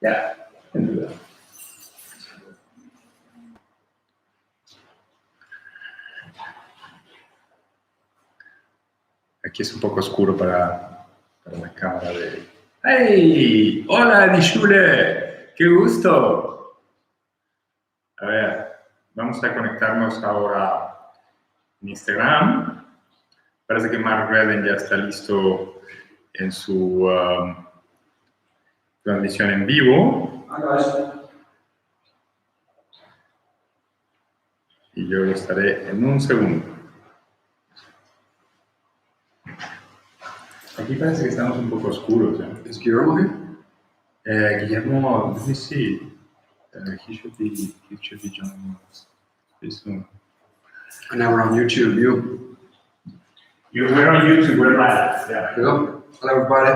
Yeah, I can do that. Aquí es un poco oscuro para la cámara de... ¡Hey! ¡Hola, Dishule! ¡Qué gusto! A ver, vamos a conectarnos ahora en Instagram. Parece que Mark Redden ya está listo en su transmisión en vivo. Y yo lo estaré en un segundo. Aquí parece que estamos un poco oscuros. Is Guillermo here? Guillermo, let me see. He should be joining us pretty soon. And now we're on YouTube. We're on YouTube, we're live. Yeah. Hello, everybody.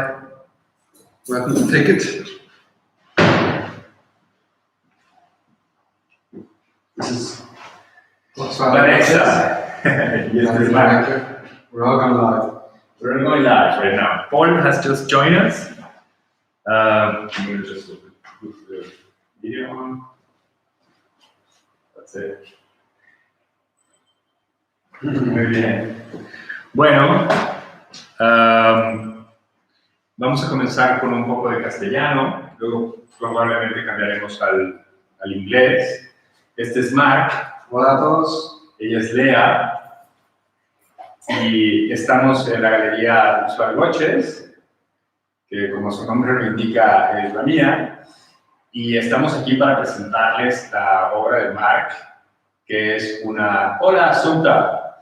Welcome to THICKET. This is Uxval Vanessa. Yes, we're all going live. We're going live right now. Paul has just joined us. I'm going to just put the video on. That's it. Muy bien. Bueno, vamos a comenzar con un poco de castellano. Luego probablemente cambiaremos al inglés. Este es Mark. Hola a todos. Ella es Lea. Y estamos en la galería Uxval Gochez, que como su nombre lo indica es la mía, y estamos aquí para presentarles la obra de Mark, que es una... ¡Hola, Asunta!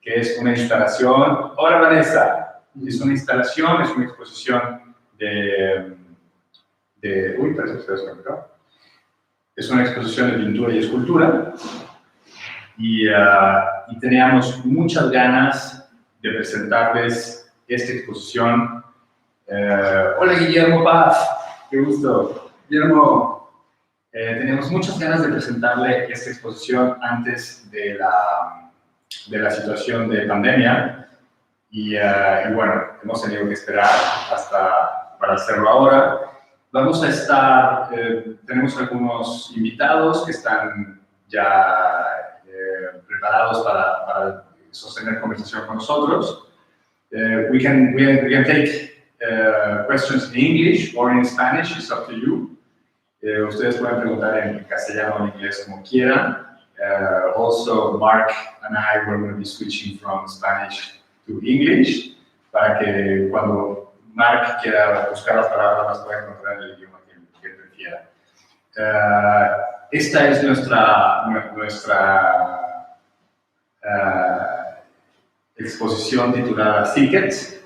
Que es una instalación... ¡Hola, Vanessa! Es una instalación, es una exposición de... Uy, parece que se desconectó. Es una exposición de pintura y escultura. Y teníamos muchas ganas de presentarles esta exposición. Hola, Guillermo Paz, qué gusto. Guillermo, teníamos muchas ganas de presentarle esta exposición antes de la situación de pandemia. Y bueno, hemos tenido que esperar para hacerlo ahora. Vamos a estar, tenemos algunos invitados que están ya preparados para sostener conversación con nosotros. We can take questions in English or in Spanish, it's up to you. Ustedes pueden preguntar en castellano o en inglés como quieran. Also, Mark and I were going to be switching from Spanish to English para que cuando Mark quiera buscar las palabras las pueda encontrar en el idioma que prefiera. Esta es nuestra exposición titulada THICKET.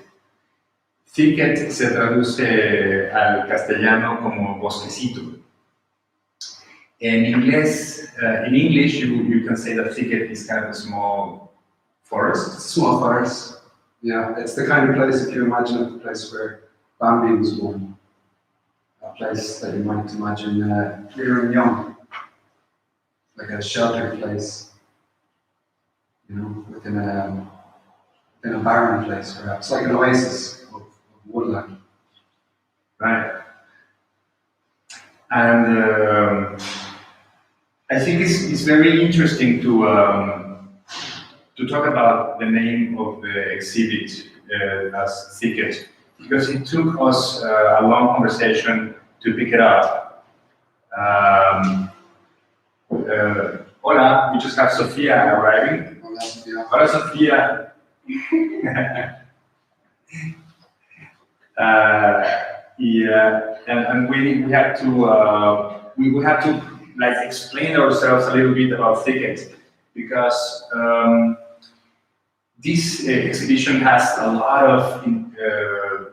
THICKET se traduce al castellano como bosquecito. En inglés, in English, you can say that THICKET is kind of a small forest. Small forest. Yeah, it's the kind of place, if you imagine it, the place where Bambi was born. A place that you might imagine clear and young. Like a sheltered place. You know, within a barren place, perhaps, like an oasis of woodland. Right. And I think it's very interesting to talk about the name of the exhibit as THICKET, because it took us a long conversation to pick it up. Hola, we just have Sofia arriving. Hola, Sofia. Hola, Sofia. And we had to like explain ourselves a little bit about THICKET, because this exhibition has a lot of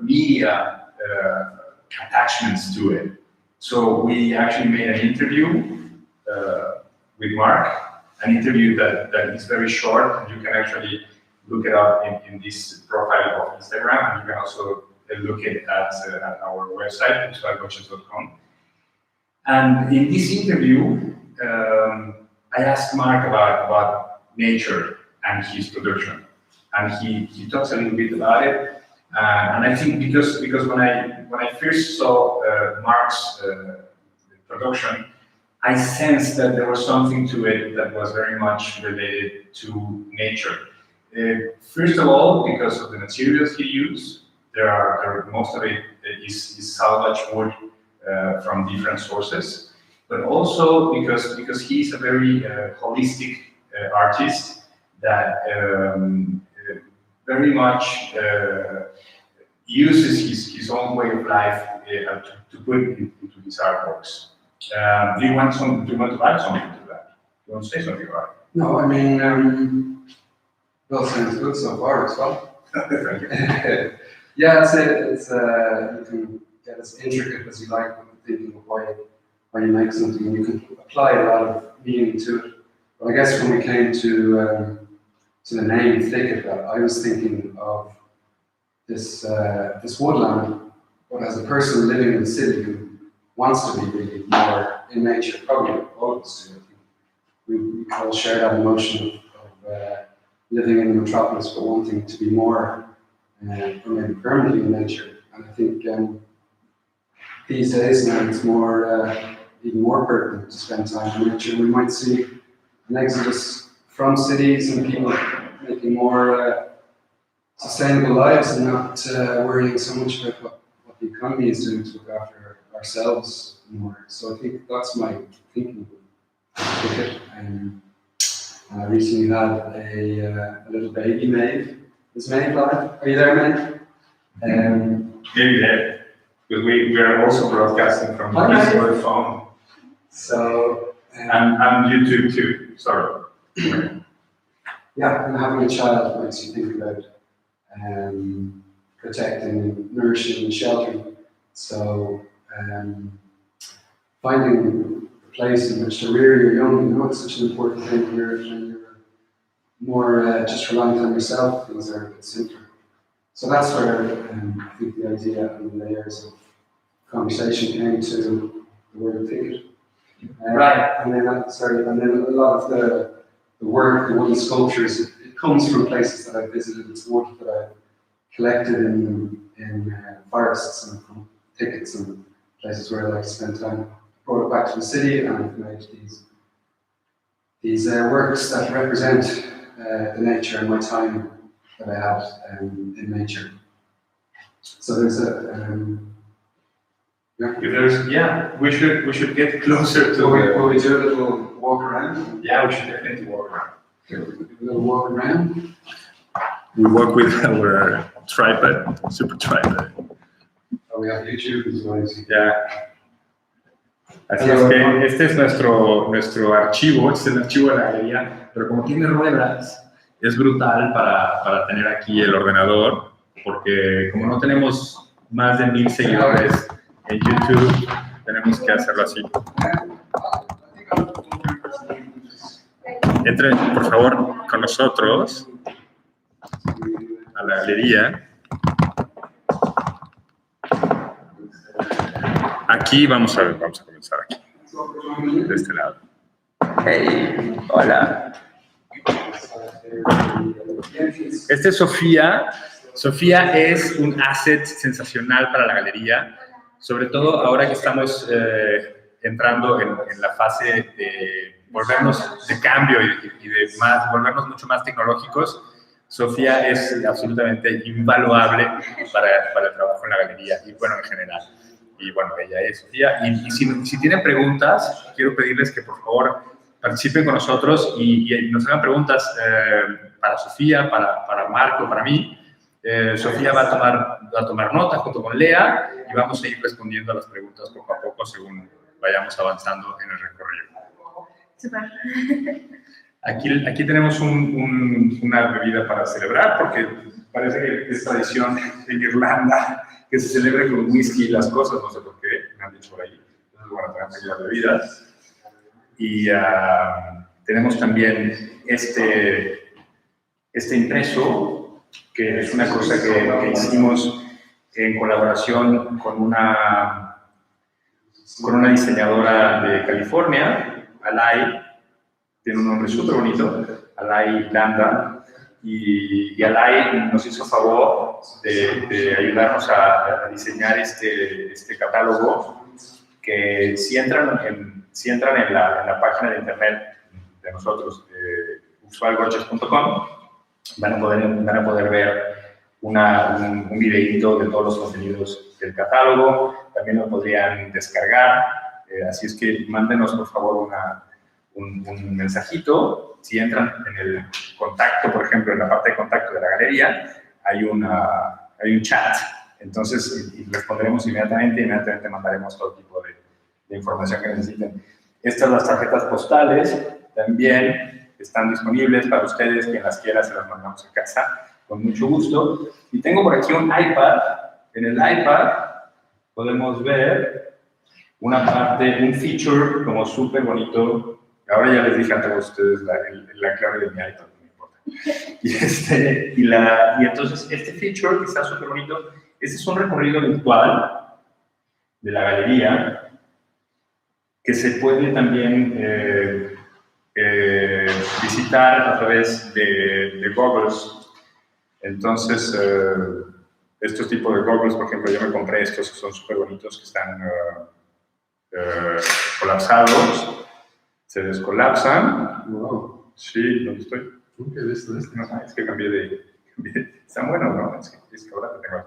media attachments to it. So we actually made an interview with Mark, an interview that is very short, and you can actually look it up in this profile of Instagram, and you can also look at our website, uxvalgochez.com. And in this interview, I asked Mark about nature and his production, and he talks a little bit about it. And I think because when I first saw Mark's production, I sensed that there was something to it that was very much related to nature. First of all, because of the materials he used, most of it is salvaged wood from different sources, but also because he's a very holistic artist that very much uses his own way of life to put into his artworks. Do you want to add something to that? Do you want to say something about it? No, I mean, well, sounds good so far as well. Thank you. Yeah, it's you can get as intricate as you like when thinking of why you make something, and you can apply a lot of meaning to it. But I guess when we came to the name THICKET, I was thinking of this woodland, but as a person living in the city who wants to be really more in nature, probably all of us do. I think we all share that emotion of living in the metropolis, but wanting to be more, or maybe permanently in nature. And I think these days now it's more, even more pertinent to spend time in nature. We might see an exodus from cities and people making more sustainable lives and not worrying so much about what the economy is doing to look after ourselves more. So I think that's my thinking with it. I recently had a little baby, Maeve. Is Maeve live? Are you there, Maeve? Maybe there, because we are also broadcasting from the phone. So and YouTube too. Sorry. Yeah, and having a child makes you think about protecting, nourishing, and sheltering. So finding a place in which to rear your young, it's such an important thing when you're more just reliant on yourself. Things are a bit simpler. So that's where I think the idea and the layers of conversation came to the word THICKET. Right. And then a lot of the work, the wooden sculptures, it comes from places that I've visited. It's wood that I've collected in forests and from thickets and places where I like to spend time. Brought it back to the city, and I've made these works that represent the nature and my time that I had in nature. So there's we should get closer to. Will we do a little walk around? Yeah, we should definitely walk around. A little walk around. We work with our tripod, super tripod. Oh, we have YouTube as well. Yeah. Así es que este es nuestro archivo, este es el archivo de la galería, pero como tiene ruedas, es brutal para tener aquí el ordenador, porque como no tenemos más de 1000 seguidores en YouTube, tenemos que hacerlo así. Entren, por favor, con nosotros a la galería. Aquí vamos a comenzar aquí, de este lado. Hey, hola. Esta es Sofía. Sofía es un asset sensacional para la galería, sobre todo ahora que estamos entrando en la fase de volvernos de cambio y de volvernos mucho más tecnológicos. Sofía es absolutamente invaluable para el trabajo en la galería y bueno, en general. Y bueno, ella es Sofía. Y si tienen preguntas, quiero pedirles que por favor participen con nosotros y nos hagan preguntas para Sofía, para Marco, para mí. Sofía va a tomar nota junto con Lea y vamos a ir respondiendo a las preguntas poco a poco según vayamos avanzando en el recorrido. Super. Aquí tenemos una bebida para celebrar porque parece que es tradición en Irlanda que se celebre con whisky las cosas, no sé por qué, me han dicho por ahí. Entonces, bueno, tenemos aquí las bebidas. Y tenemos también este impreso, que es una cosa que hicimos en colaboración con una diseñadora de California, Alay, tiene un nombre súper bonito, Alay Landa, y Alay nos hizo favor de ayudarnos a diseñar este catálogo, que si entran en la página de internet de nosotros, uxvalgochez.com, van a poder ver un videíto de todos los contenidos del catálogo. También lo podrían descargar, así es que mándenos por favor un mensajito. Si entran en el contacto, por ejemplo, en la parte de contacto de la galería, hay un chat, entonces responderemos inmediatamente mandaremos todo tipo de información que necesiten. Estas las tarjetas postales también están disponibles para ustedes, quien las quiera se las mandamos a casa con mucho gusto. Y tengo por aquí un iPad. En el iPad podemos ver una parte, un feature como súper bonito. Ahora ya les dije a todos ustedes la clave de mi iPad, no me importa. Y entonces este feature que está súper bonito, este es un recorrido virtual de la galería que se puede también visitar a través de goggles. Entonces, estos tipos de goggles, por ejemplo, yo me compré estos que son súper bonitos, que están colapsados, se descolapsan. Wow. Sí, ¿dónde estoy? ¿Qué es esto? No, es que cambié de... Están buenos, ¿no? Es que ahora te tengo...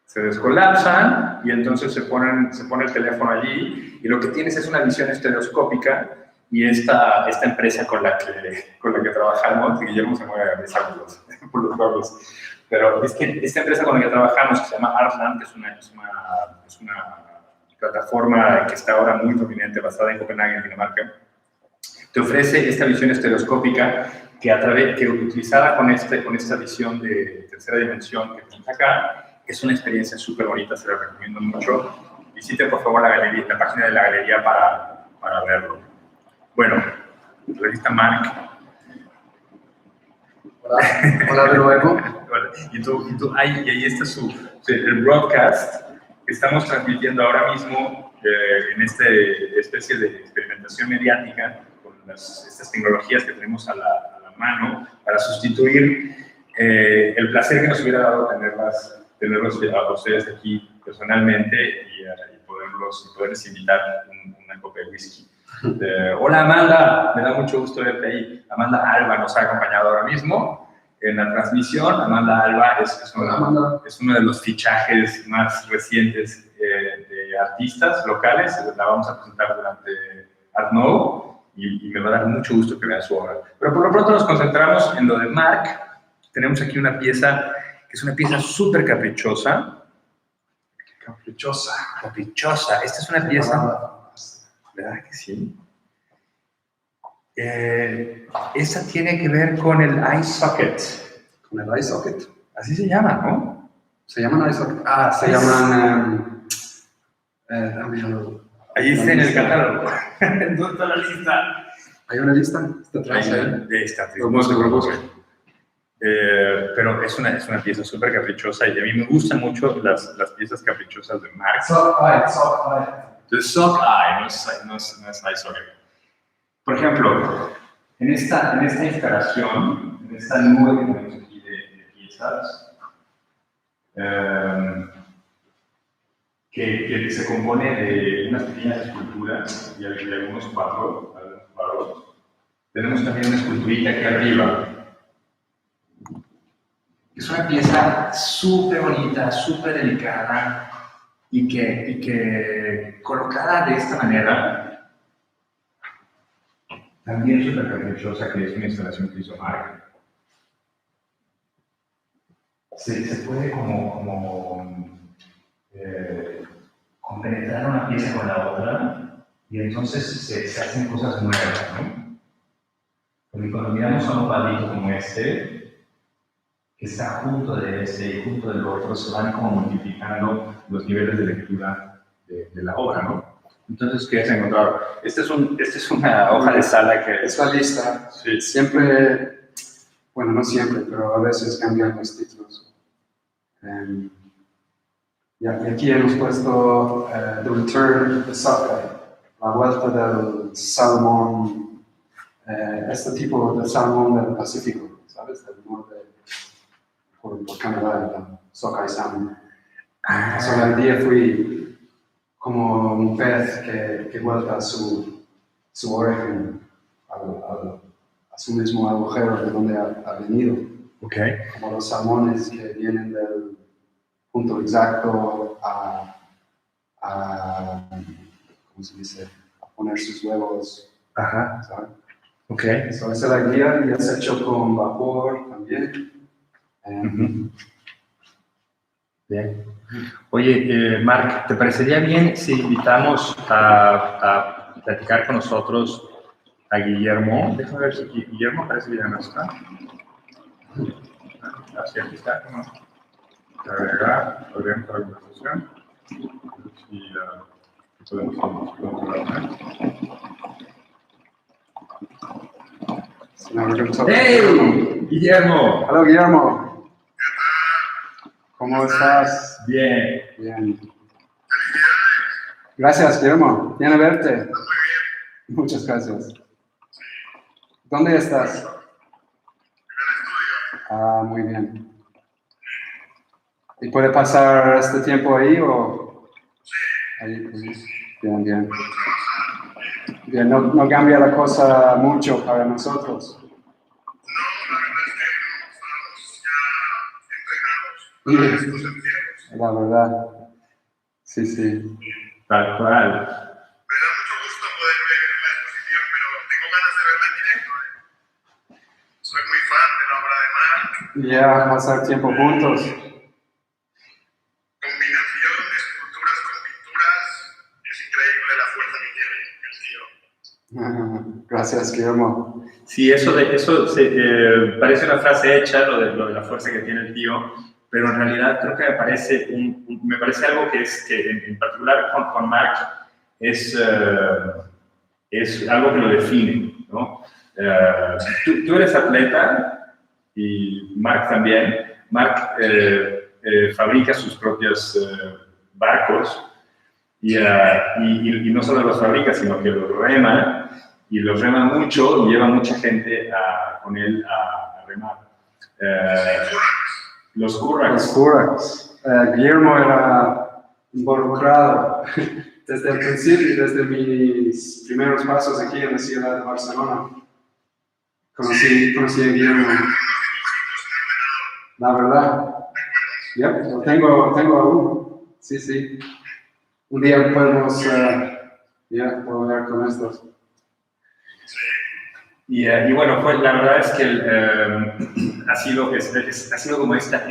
se descolapsan y entonces se pone el teléfono allí y lo que tienes es una visión estereoscópica. Y esta empresa con la que trabajamos, Guillermo se mueve a risa por los goggles, pero es que esta empresa con la que trabajamos, que se llama Artland, que es una plataforma que está ahora muy prominente, basada en Copenhague, en Dinamarca, te ofrece esta visión estereoscópica que utilizada con esta visión de tercera dimensión que tenemos acá, es una experiencia súper bonita, se la recomiendo mucho. Visiten por favor la página de la galería para verlo. Bueno, aquí está Mark. Hola de nuevo. Y ahí está el broadcast que estamos transmitiendo ahora mismo en esta especie de experimentación mediática con estas tecnologías que tenemos a la mano para sustituir el placer que nos hubiera dado tenerlos a ustedes aquí personalmente y poderles invitar una copa de whisky. Hola Amanda, me da mucho gusto verte ahí. Amanda Alba nos ha acompañado ahora mismo en la transmisión. Amanda Alba es uno de los fichajes más recientes de artistas locales. La vamos a presentar durante Art Nouveau y me va a dar mucho gusto que vean su obra. Pero por lo pronto nos concentramos en lo de Mark. Tenemos aquí una pieza que es una pieza súper caprichosa. Caprichosa. Esta es una pieza... ¿Verdad que sí? Esa tiene que ver con el eye socket. ¿Con el eye socket? Así se llama, ¿no? ¿Se llaman eye socket? Ah, se llaman... Ahí está en el catálogo. ¿Dónde está la lista? ¿Hay una lista? ¿Está atrás? Ahí está. No se preocupen. Pero es una pieza súper caprichosa y a mí me gustan mucho las piezas caprichosas de Mark. Sock eye. The sock eye, no es eye socket. Por ejemplo, en esta instalación, en esta nube que tenemos aquí de piezas, que se compone de unas pequeñas esculturas y algunos cuadros, tenemos también una esculturita aquí arriba. Es una pieza súper bonita, súper delicada y que colocada de esta manera, también súper caprichosa, que es una instalación que hizo Mark. Se puede compenetrar una pieza con la otra y entonces se hacen cosas nuevas, ¿no? Porque cuando miramos a un palito como este, que está junto de este y junto del otro, se van como multiplicando los niveles de lectura de la obra, ¿no? Entonces, ¿qué has encontrado? Esta es una hoja de sala que... Es la lista. Sí. Siempre, bueno, no siempre, pero a veces cambian los títulos. Y aquí hemos puesto The Return of the Sockeye, la vuelta del salmón, este tipo de salmón del Pacífico, ¿sabes? Del norte por Canadá, Sokai Sam. So, el día fui como un pez que vuelta a su origen, a su mismo agujero de donde ha venido. Okay. Como los salmones que vienen del punto exacto a ¿cómo se dice? A poner sus huevos. Ajá. ¿Sabes? Okay. So, esa es la guía y es hecho con vapor también. Bien. Oye, Mark, ¿te parecería bien si invitamos a platicar con nosotros a Guillermo? Déjame ver si Guillermo parece que ya no está. Así aquí está, ¿no? Agregar, abrir la conversación. Y podemos ¡Hey! Guillermo. Hola, Guillermo. ¿Cómo estás? Bien. Bien. Gracias, Guillermo. Bien a verte. Muchas gracias. ¿Dónde estás? Ah, muy bien. ¿Y puede pasar este tiempo ahí o...? Ahí, pues, bien, bien. Bien, no cambia la cosa mucho para nosotros. La verdad. Sí, sí. Tal cual. Me da mucho gusto poder ver la exposición, pero tengo ganas de verla en directo. Soy muy fan de la obra de Mark. Ya, pasar tiempo juntos. Combinación de esculturas con pinturas. Es increíble la fuerza que tiene el tío. Gracias, Guillermo. Sí, eso parece una frase hecha, lo de la fuerza que tiene el tío, pero en realidad creo que me parece algo que en particular con Mark es algo que lo define, ¿no? Tú eres atleta y Mark también. Mark fabrica sus propios barcos y no solo los fabrica, sino que los rema. Y los rema mucho y lleva mucha gente con él a remar. Los Currax. Guillermo era involucrado desde el principio, desde mis primeros pasos aquí en la ciudad de Barcelona. Conocí a Guillermo. La verdad. Yep, lo tengo aún. Sí, sí. Un día podemos volver con estos. Y bueno, la verdad es que ha sido como esta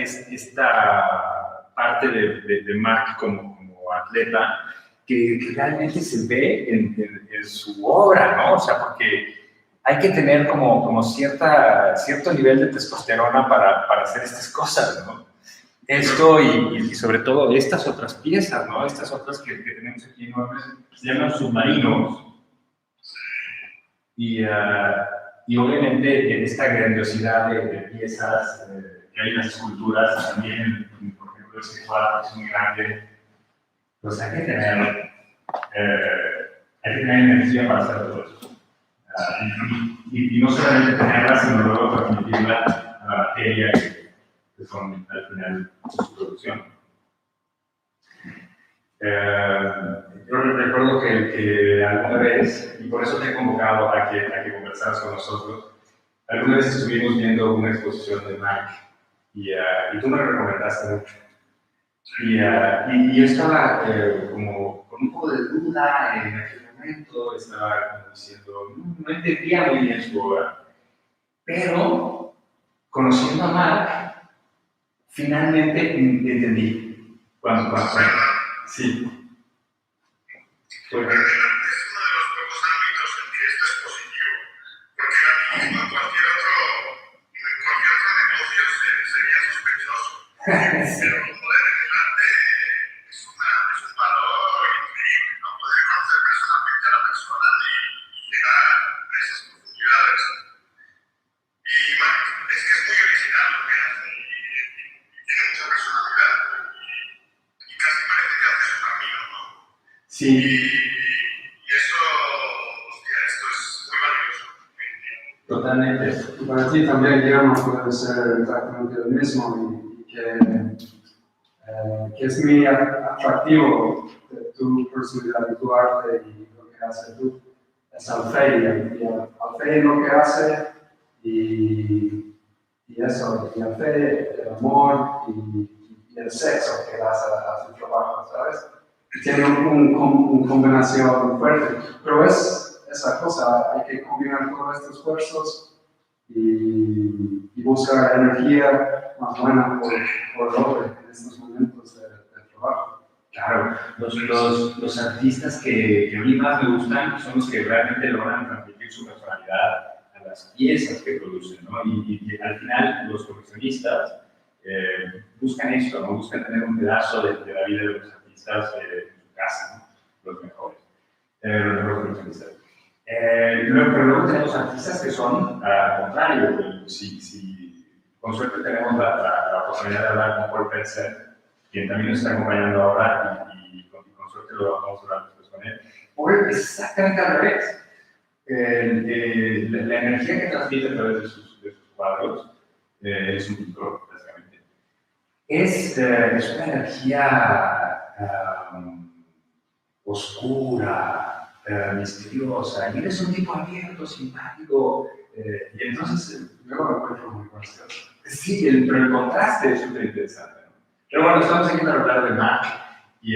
parte de Mark como atleta que realmente se ve en su obra, ¿no? O sea, porque hay que tener como cierto nivel de testosterona para hacer estas cosas, ¿no? Esto y sobre todo estas otras piezas, ¿no? Estas otras que tenemos aquí enormes, se llaman submarinos. Y obviamente esta grandiosidad de piezas que hay en las esculturas, también, por ejemplo, este cuadro es muy grande, pues hay que tener energía para hacer todo esto. Y no solamente tenerla, sino luego transmitirla a la materia que son al final su producción. Yo recuerdo que alguna vez, y por eso te he convocado a que conversaras con nosotros, alguna vez estuvimos viendo una exposición de Mark y tú me lo recomendaste mucho. Y yo estaba como con un poco de duda en aquel momento, estaba como diciendo, no entendía muy bien su obra, pero conociendo a Mark, finalmente entendí. Cuando sí. Es uno de los pocos ámbitos en que esto es positivo, porque ahora mismo en cualquier otro negocio sería sospechoso. Pero poder en el arte es un valor increíble, ¿no? Poder conocer personalmente a la persona y llegar a esas profundidades. Y es que es muy original lo que hace y tiene mucha personalidad y casi parece que hace su camino, ¿no? Sí. Y eso, hostia, esto es muy valioso. Totalmente. Y para ti también, Guillermo, puede ser exactamente lo mismo. que es muy atractivo de tu personalidad, de tu arte y lo que haces tú, es Alfei. Y Alfei lo que hace y eso, y Alfei, el amor y el sexo que das a tu trabajo, ¿sabes? Tiene una combinación fuerte, pero es esa cosa, hay que combinar todos estos esfuerzos y buscar energía más buena por el hombre en estos momentos de trabajo. Claro, los artistas que a mí más me gustan son los que realmente logran transmitir su personalidad a las piezas que producen, ¿no? Y al final los profesionistas buscan esto, ¿no? Buscan tener un pedazo de la vida de los artistas en su casa, ¿no? Los mejores profesionistas. Pero luego tenemos artistas que son al contrario. Si con suerte tenemos la oportunidad de hablar con Paul Fetzer, quien también nos está acompañando ahora y con suerte lo vamos a hablar después con él. Paul es exactamente al revés. La energía que transmite a través de sus cuadros es un pintor, básicamente. Es una energía oscura, misteriosa, y eres un tipo abierto, simpático, y entonces luego me encuentro muy gracioso. Sí, pero el contraste es súper interesante, ¿no? Pero bueno, estamos aquí para hablar de Mark, y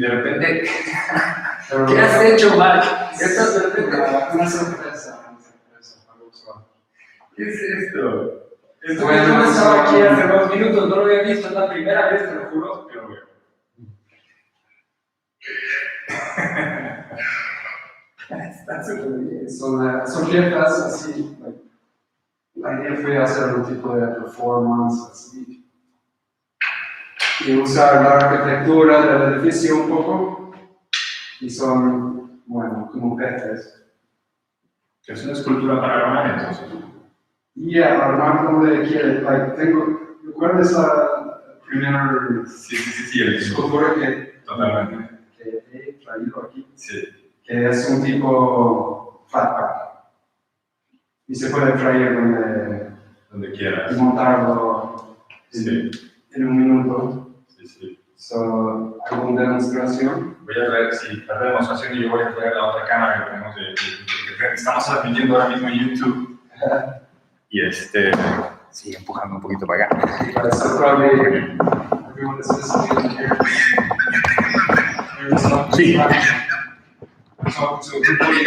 de repente, ¿qué has hecho, Mark? Estás de repente... Una sorpresa para Uxval. ¿Qué es esto? Esto que yo estaba aquí hace 2 minutos, no lo había visto, es la primera vez, te lo juro, que lo veo. Está súper bien. Son piezas así. La idea fue hacer un tipo de performance así. Y usar la arquitectura del edificio un poco. Y son, bueno, como peces. Es una escultura para armar, entonces. Y armar donde quieres. ¿Recuerdas la primera Sí, el escultura que he traído aquí? Sí. Que es un tipo flat pack. Y se puede traer donde quieras. Y montarlo en un minuto. Sí. So, hago una demostración. Voy a traer, para la demostración y yo voy a traer la otra cámara que tenemos que estamos transmitiendo ahora mismo en YouTube. Y sigue empujando un poquito para acá. So probably everyone is listening here. Sí. Talk to everybody,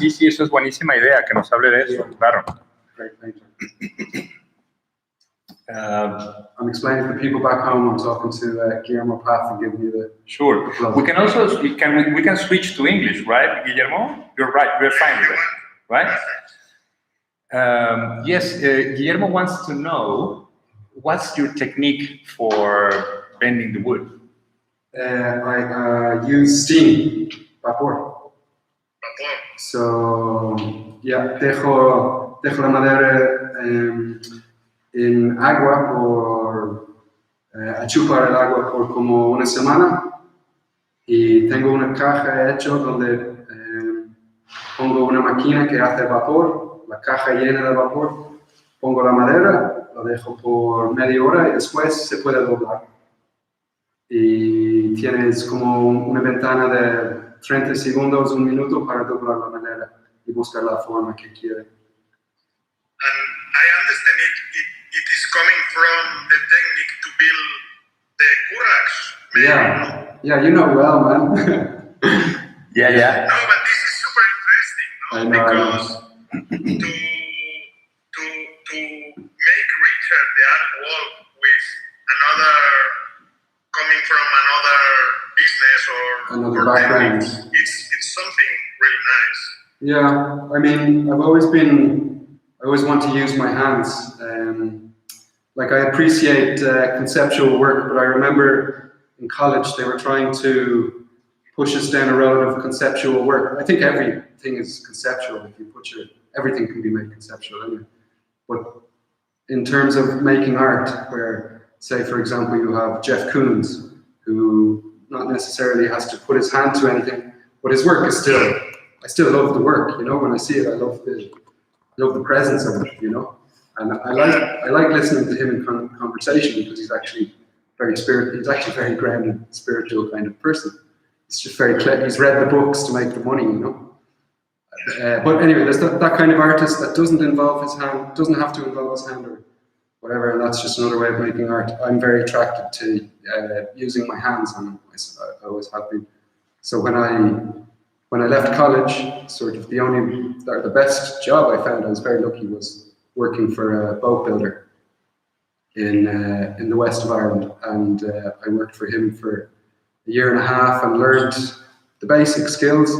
Sí, eso es buenísima idea, que nos hable de eso, claro. I'm explaining to the people back home. I'm talking to Guillermo Paz and giving you the. Sure. We can also we can switch to English, right, Guillermo? You're right. We're fine with it, right? Yes. Guillermo wants to know what's your technique for bending the wood. I use steam, vapor. So dejo la madera en agua a chupar el agua por como una semana y tengo una caja hecha donde pongo una máquina que hace vapor, la caja llena de vapor, pongo la madera, la dejo por media hora y después se puede doblar. Y tienes como una ventana de 30 segundos, 1 minuto para doblar la madera y buscar la forma que quiere. And I understand it is coming from the technique to build the curraghs. Yeah, you know well, man. Yeah. No, but this is super interesting, no? I know. Because to make Richard the art world with another coming from another business or Another background. It's something really nice. Yeah, I mean, I always want to use my hands. I appreciate conceptual work, but I remember in college they were trying to push us down a road of conceptual work. I think everything is conceptual. If you put everything can be made conceptual anyway. But in terms of making art, where, say, for example, you have Jeff Koons, who not necessarily has to put his hand to anything, but his work is still I still love the work, you know. When I see it, I love the presence of it, you know. And I like listening to him in conversation because he's actually he's actually very grounded, spiritual kind of person. He's just very clever. He's read the books to make the money, you know. But anyway, there's that kind of artist that doesn't involve his hand, doesn't have to involve his hand or whatever, and that's just another way of making art. I'm very attracted to using my hands, and I always have been. So when I left college, sort of the best job I found, I was very lucky, was working for a boat builder in the west of Ireland, and I worked for him for a year and a half and learned the basic skills,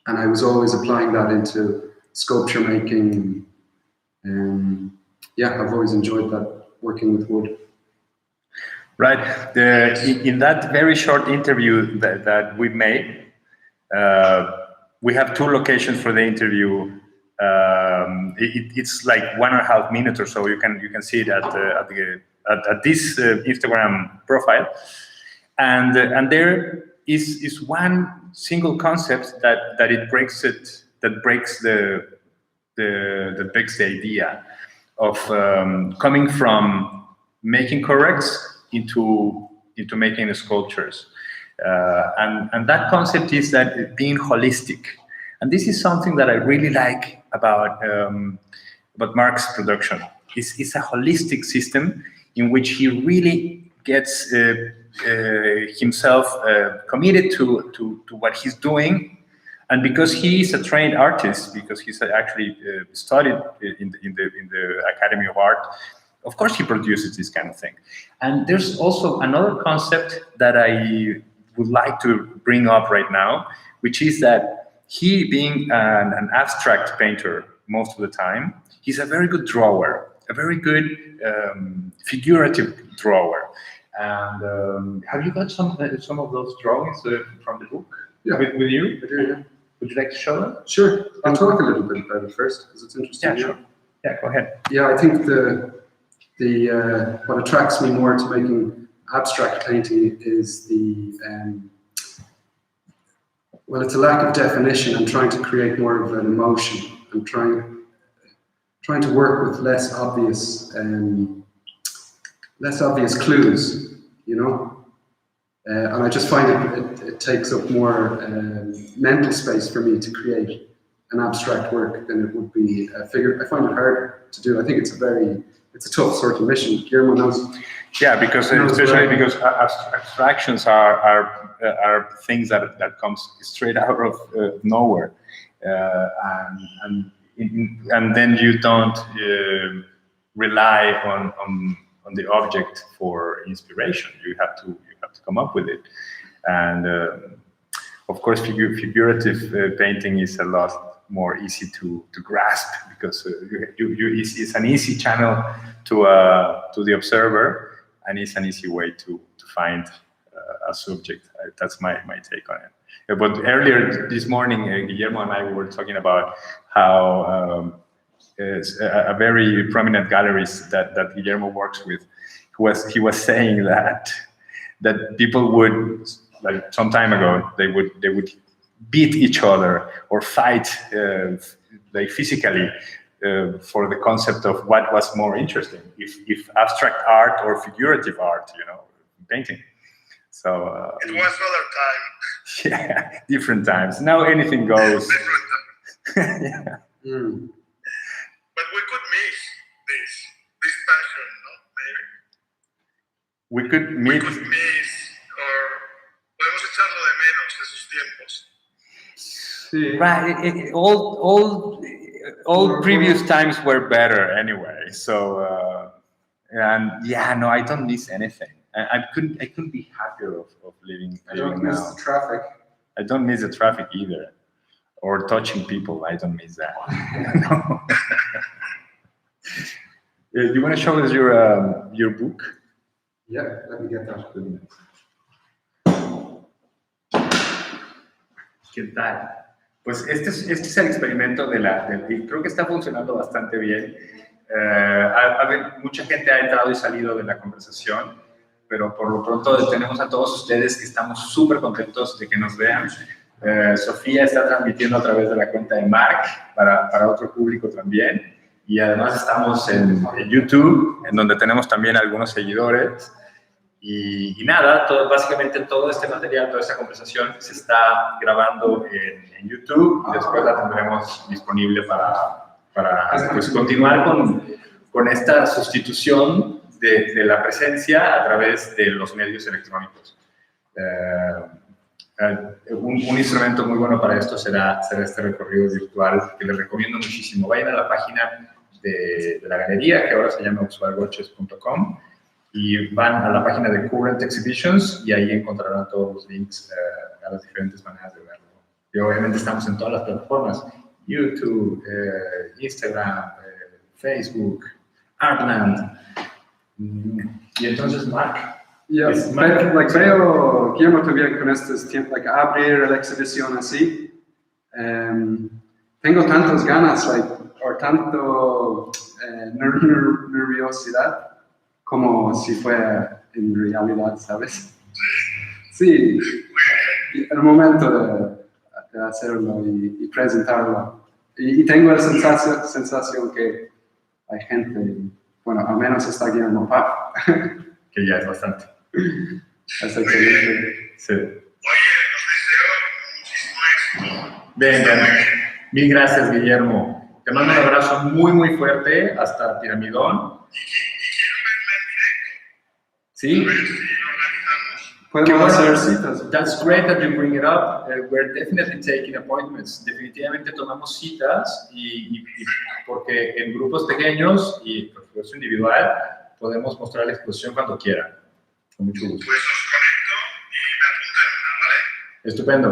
and I was always applying that into sculpture making. Yeah, I've always enjoyed that, working with wood. Right. In that very short interview that we made, we have 2 locations for the interview. It's like 1.5 minutes or so. You can see it at this Instagram profile, and there is one single concept that breaks the idea of coming from making corrects into making sculptures, and that concept is that being holistic. And this is something that I really like about Mark's production. It's a holistic system in which he really gets himself committed to what he's doing, and because he is a trained artist, because he's actually studied in the Academy of Art, of course he produces this kind of thing. And there's also another concept that I would like to bring up right now, which is that he, being an abstract painter most of the time, he's a very good drawer, a very good figurative drawer. And have you got some of those drawings from the book? Yeah. With you? I do, yeah. Would you like to show them? Sure. I'll talk a little bit about it first because it's interesting. Yeah, sure. Yeah, go ahead. Yeah, I think the what attracts me more to making abstract painting is well, it's a lack of definition. I'm trying to create more of an emotion. I'm trying to work with less obvious clues, you know. And I just find it takes up more mental space for me to create an abstract work than it would be a figure. I find it harder to do. I think it's a tough sort of mission. Guillermo knows. Yeah, because especially because abstractions are things that comes straight out of nowhere, and then you don't rely on the object for inspiration. You have to come up with it, and of course, figurative painting is a lot more easy to grasp because it's an easy channel to the observer, and it's an easy way to find a subject. That's my take on it. But earlier this morning, Guillermo and I were talking about how a very prominent gallerist that Guillermo works with, he was saying that people would, like some time ago, they would beat each other or fight like physically for the concept of what was more interesting, if abstract art or figurative art, you know, painting. So it was other time. Yeah, different times. Now anything goes. Yeah. Mm. But we could miss this passion, no? Maybe. We could meet. We could miss, or podemos echarlo de menos esos tiempos. Sí. Right. All previous times were better anyway. So and yeah, no, I don't miss anything. I couldn't be happier of living I don't miss now. the traffic. I don't miss the traffic either, or touching people. I don't miss that. Do you want to show us your book? Yeah, let me get that. ¿Qué tal? Pues este es el experimento y creo que está funcionando bastante bien. Mucha gente ha entrado y salido de la conversación, pero por lo pronto tenemos a todos ustedes que estamos súper contentos de que nos vean. Sofía está transmitiendo a través de la cuenta de Mark para otro público también. Y además estamos en YouTube, en donde tenemos también algunos seguidores. Y nada, básicamente todo este material, toda esta conversación se está grabando en YouTube y después la tendremos disponible para pues, continuar con esta sustitución de la presencia a través de los medios electrónicos. Un instrumento muy bueno para esto será este recorrido virtual que les recomiendo muchísimo. Vayan a la página de la galería, que ahora se llama uxvalgochez.com, y van a la página de Current Exhibitions y ahí encontrarán todos los links a las diferentes maneras de verlo. Y obviamente estamos en todas las plataformas, YouTube, Instagram, Facebook, Artland. Y entonces, Mark. Yeah, veo, Guillermo, todavía con estos tiempos, abrir la exhibición así. Tengo tantas ganas, o tanto nerviosidad, como si fuera en realidad, ¿sabes? Sí, el momento de hacerlo y presentarlo. Y tengo la sensación que hay gente, bueno, al menos está Guillermo Pap. Que ya es bastante. Es excelente. Sí. Oye, nos deseo muchísimo éxito. Venga, mil gracias, Guillermo. Te mando un abrazo muy, muy fuerte hasta Piramidón. Y quiero verla en directo. ¿Sí? A ver si lo organizamos. Podemos hacer citas. That's great that you bring it up. We're definitely taking appointments. Definitivamente tomamos citas y porque en grupos pequeños y por supuesto individual podemos mostrar la exposición cuando quieran. Con mucho gusto. Pues os conecto y me apunto en una, ¿vale? Estupendo.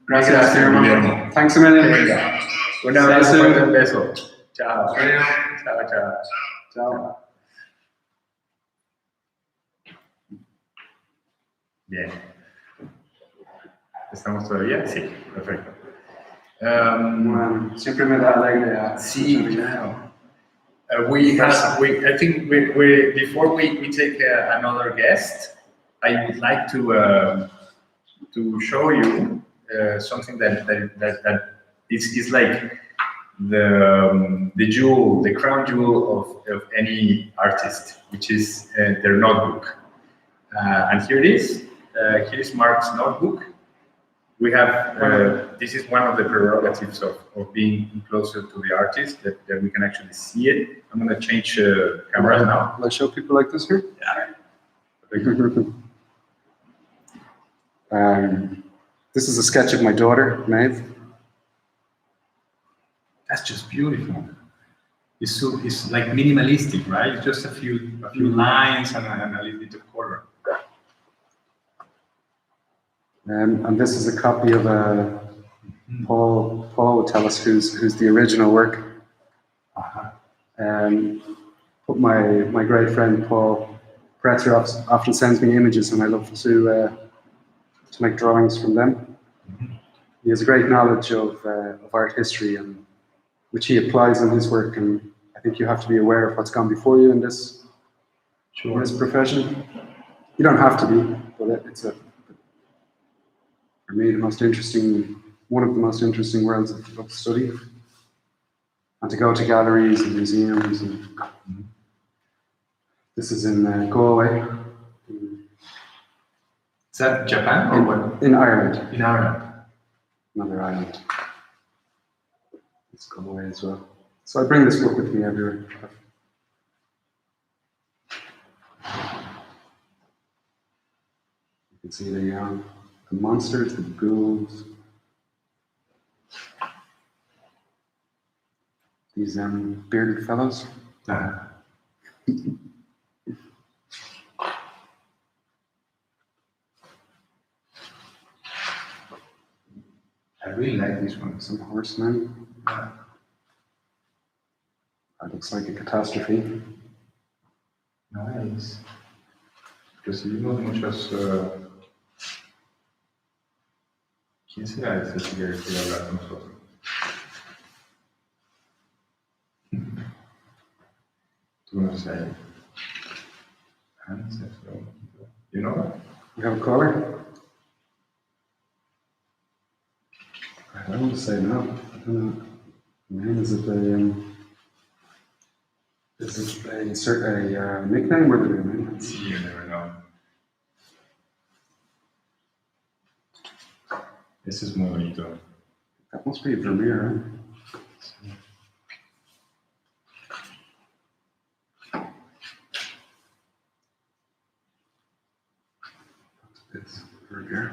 Gracias, Guillermo. Thanks a million. Venga. Un abrazo, un beso. Chao. Adiós. Chao, chao. Chao. Bien. ¿Estamos todavía? Sí, perfecto. Bueno, siempre me da alegría. Sí, claro. I think before we take another guest, I would like to show you something that is like the jewel, the crown jewel of any artist, which is their notebook. And here it is. Here is Mark's notebook. We have, this is one of the prerogatives of being closer to the artist, that we can actually see it. I'm going to change cameras now. Will I show people like this here? Yeah. This is a sketch of my daughter, Maeve. That's just beautiful. It's like minimalistic, right? It's just a few lines and a little bit of color. And this is a copy of Paul will tell us who's the original work. But my great friend Paul Pretzer often sends me images, and I love to make drawings from them. He has a great knowledge of art history, and which he applies in his work. And I think you have to be aware of what's gone before you in this profession. You don't have to be, but it's for me, one of the most interesting worlds of study. And to go to galleries and museums. And this is in Galway. Is that Japan or what? In Ireland. In Ireland. Another island. It's Galway as well. So I bring this book with me everywhere. You can see the monsters, the ghouls, these bearded fellows. I really like this one. Some horsemen. That looks like a catastrophe. Nice. Recibimos muchas... ¿Quién será ese que quiere hablar con nosotros? Tú no sé. Ancestral. You know that? You have a caller? I don't want to say no. I don't know. Man, is it a nickname or the name? You never know. This is muy bonito. That must be Vermeer, It's Vermeer.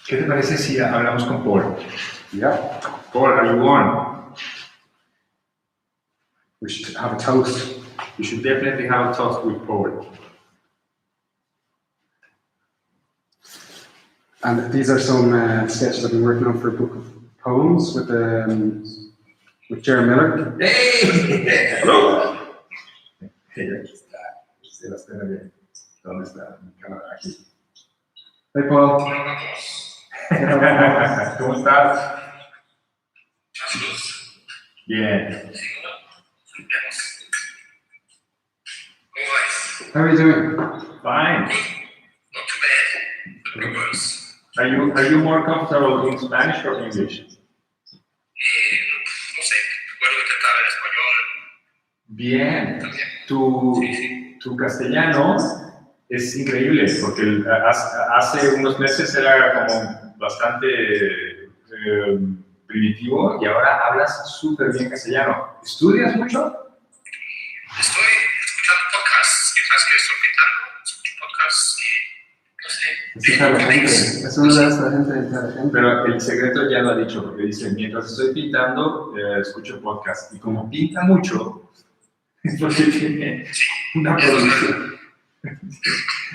¿Qué te parece si hablamos con Paul? Yeah, Paul, are you on? we should have a toast. You should definitely have a talk with Paul. And these are some sketches I've been working on for a book of poems with Jerry Miller. ¡Hey! ¡Hello! Hey, aquí está. Se las tiene bien. ¿Dónde está? Mi cámara aquí. Hey, Paul. ¿Cómo estás? Bien. How are you doing? Fine. Not too bad. Could be worse. Are you more comfortable in Spanish or English? No sé, puedo intentar en español. Bien. También. Tu castellano es increíble porque hace unos meses era como bastante primitivo y ahora hablas súper bien castellano. ¿Estudias mucho? Estoy escuchando podcasts, mientras que estoy pintando, escucho podcasts y no sé. Es inteligente. Es una de esta gente inteligente. Pero el secreto ya lo ha dicho, porque dice, mientras estoy pintando, escucho podcast. Y como pinta mucho, es porque tiene una producción.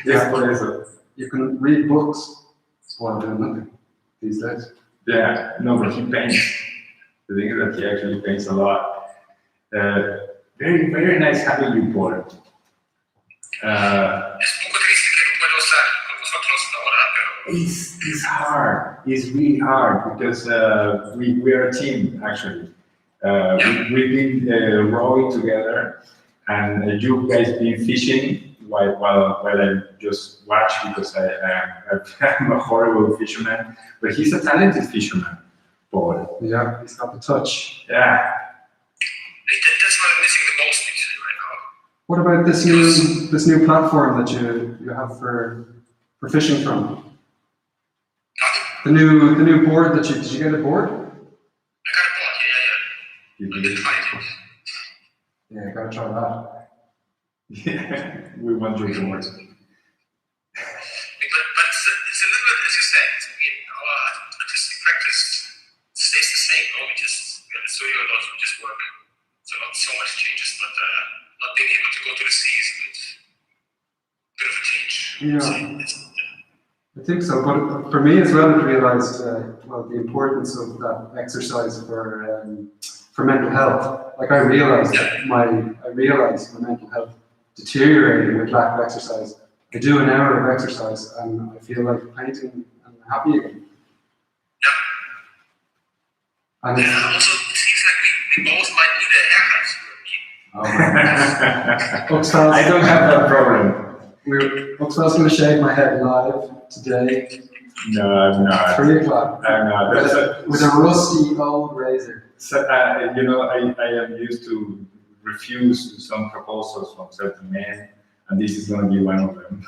Es por eso. You can read books while doing nothing these days. Yeah, no, but he paints. The thing is that he actually paints a lot. Very, very nice having you, Paul. Es un poco triste que no puedo estar con vosotros ahora, pero It's hard. It's really hard because we are a team actually. We've been rowing together, and you guys been fishing while I just watch because I'm a horrible fisherman. But he's a talented fisherman, Paul. Yeah, he's got the touch. Yeah. that's what I'm missing the most actually right now. What about this new platform that you have for fishing from? The new board that did you get a board? I got a board, yeah. I've been trying it. Yeah, gotta try that. Yeah. We want your board. But it's a little bit, as you said, I mean, our artistic practice stays the same. No? We're in the studio a lot, we just work. So not so much changes, but not being able to go to the sea is a bit of a change. Yeah. I think so, but for me as well, I realised the importance of that exercise for mental health. Like I realised my mental health deteriorating with lack of exercise. I do an hour of exercise and I feel like painting and happy again. Yeah. And Also, it seems like we both might need a haircut. Uxval's, I don't have that problem. Uxval's going to shave my head live today. No, I'm not. 3 o'clock. I'm not. With a rusty old razor. So, I am used to refuse some proposals from certain men, and this is going to be one of them.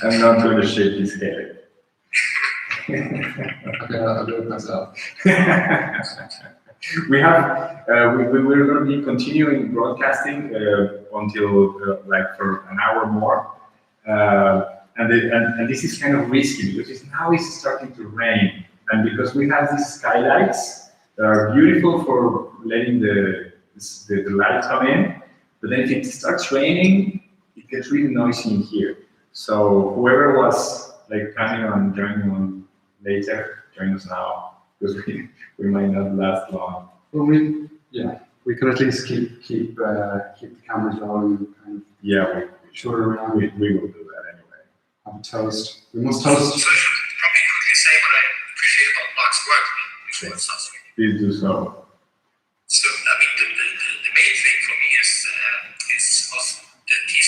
I'm not going to shave his head. Okay, I'll do it myself. We were going to be continuing broadcasting until like for an hour more, and this is kind of risky because now it's starting to rain, and because we have these skylights that are beautiful for letting the light come in, but then if it starts raining, it gets really noisy in here. So whoever was like planning on joining on later, join us now. Because we might not last long. Well, we could at least keep the cameras rolling and Yeah, show it around. we will do that anyway. Have a toast. We must toast. So I should probably quickly say what I appreciate about Mark's work before it starts raining. Please do so. So, I mean, the main thing for me is that he's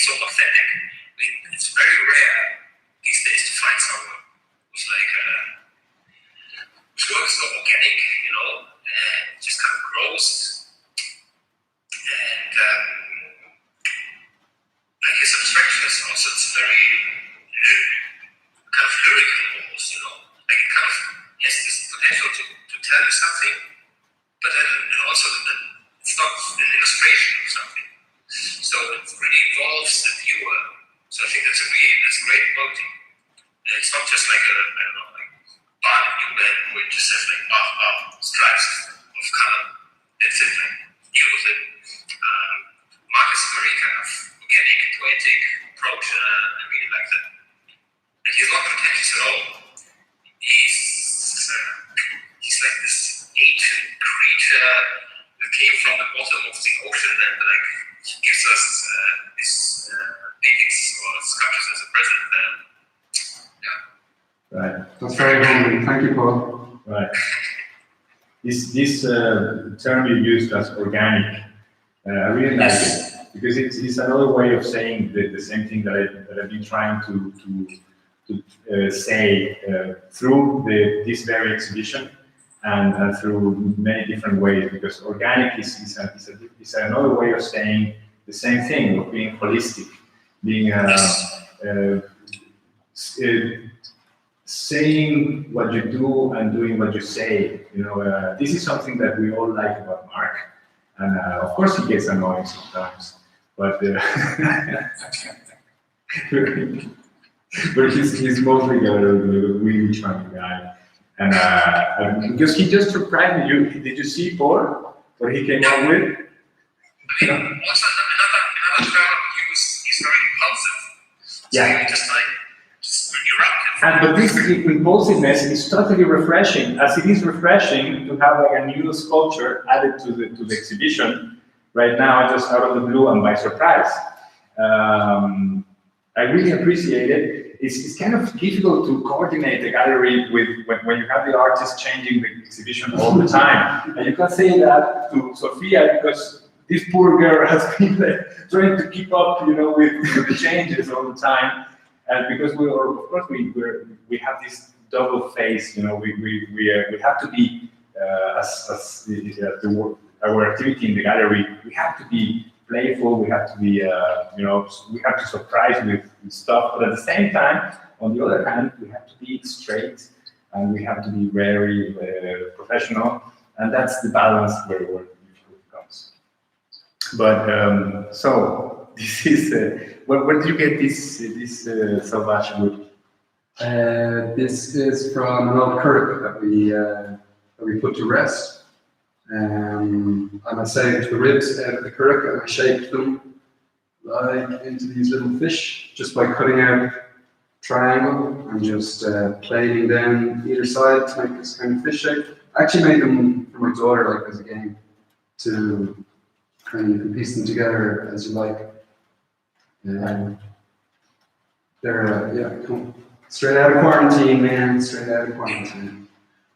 so authentic. I mean, it's very rare these tell you something, but then also it's not an illustration of something. So it really involves the viewer. So I think that's great quality. It's not just like I don't know, like Barney Newman, where it just says like stripes of color. That's it, like deal with it. Mark is a very kind of organic, poetic approach, and I really like that. And he's not pretentious at all. He's like this ancient creature that came from the bottom of the ocean and like gives us these paintings or sculptures as a present. Yeah. Right. That's very humbling. Thank you, Paul. Right. This term you used as organic, I really like it because it's another way of saying the same thing that I've been trying to say through this very exhibition and through many different ways. Because organic is another way of saying the same thing, of being holistic, being saying what you do and doing what you say. You know, this is something that we all like about Mark, and of course he gets annoying sometimes, but but he's mostly a really charming guy, and because he just surprised me. Did you see Paul? What he came up with? Also, another term he's very impulsive. Yeah. So just eruptive. But this impulsiveness is totally refreshing, as it is refreshing to have like a new sculpture added to the exhibition right now, just out of the blue and by surprise. I really appreciate it. It's kind of difficult to coordinate the gallery with when you have the artist changing the exhibition all the time. And you can say that to Sofia because this poor girl has been trying to keep up, you know, with the changes all the time. And because we have this double face, you know, we have to be our activity in the gallery. We have to be playful. We have to be, you know, we have to surprise with stuff. But at the same time, on the other hand, we have to be straight and we have to be very professional. And that's the balance where it comes. But so this is. Where did you get this Sauvage wood? This is from an old curragh that we put to rest. And I saved the ribs out of the curragh and I shaped them like into these little fish just by cutting out triangle and just plating down either side to make this kind of fish shape. I actually made them for my daughter, like as a game, to kind of you can piece them together as you like. They're cool. Straight out of quarantine, man. Straight out of quarantine.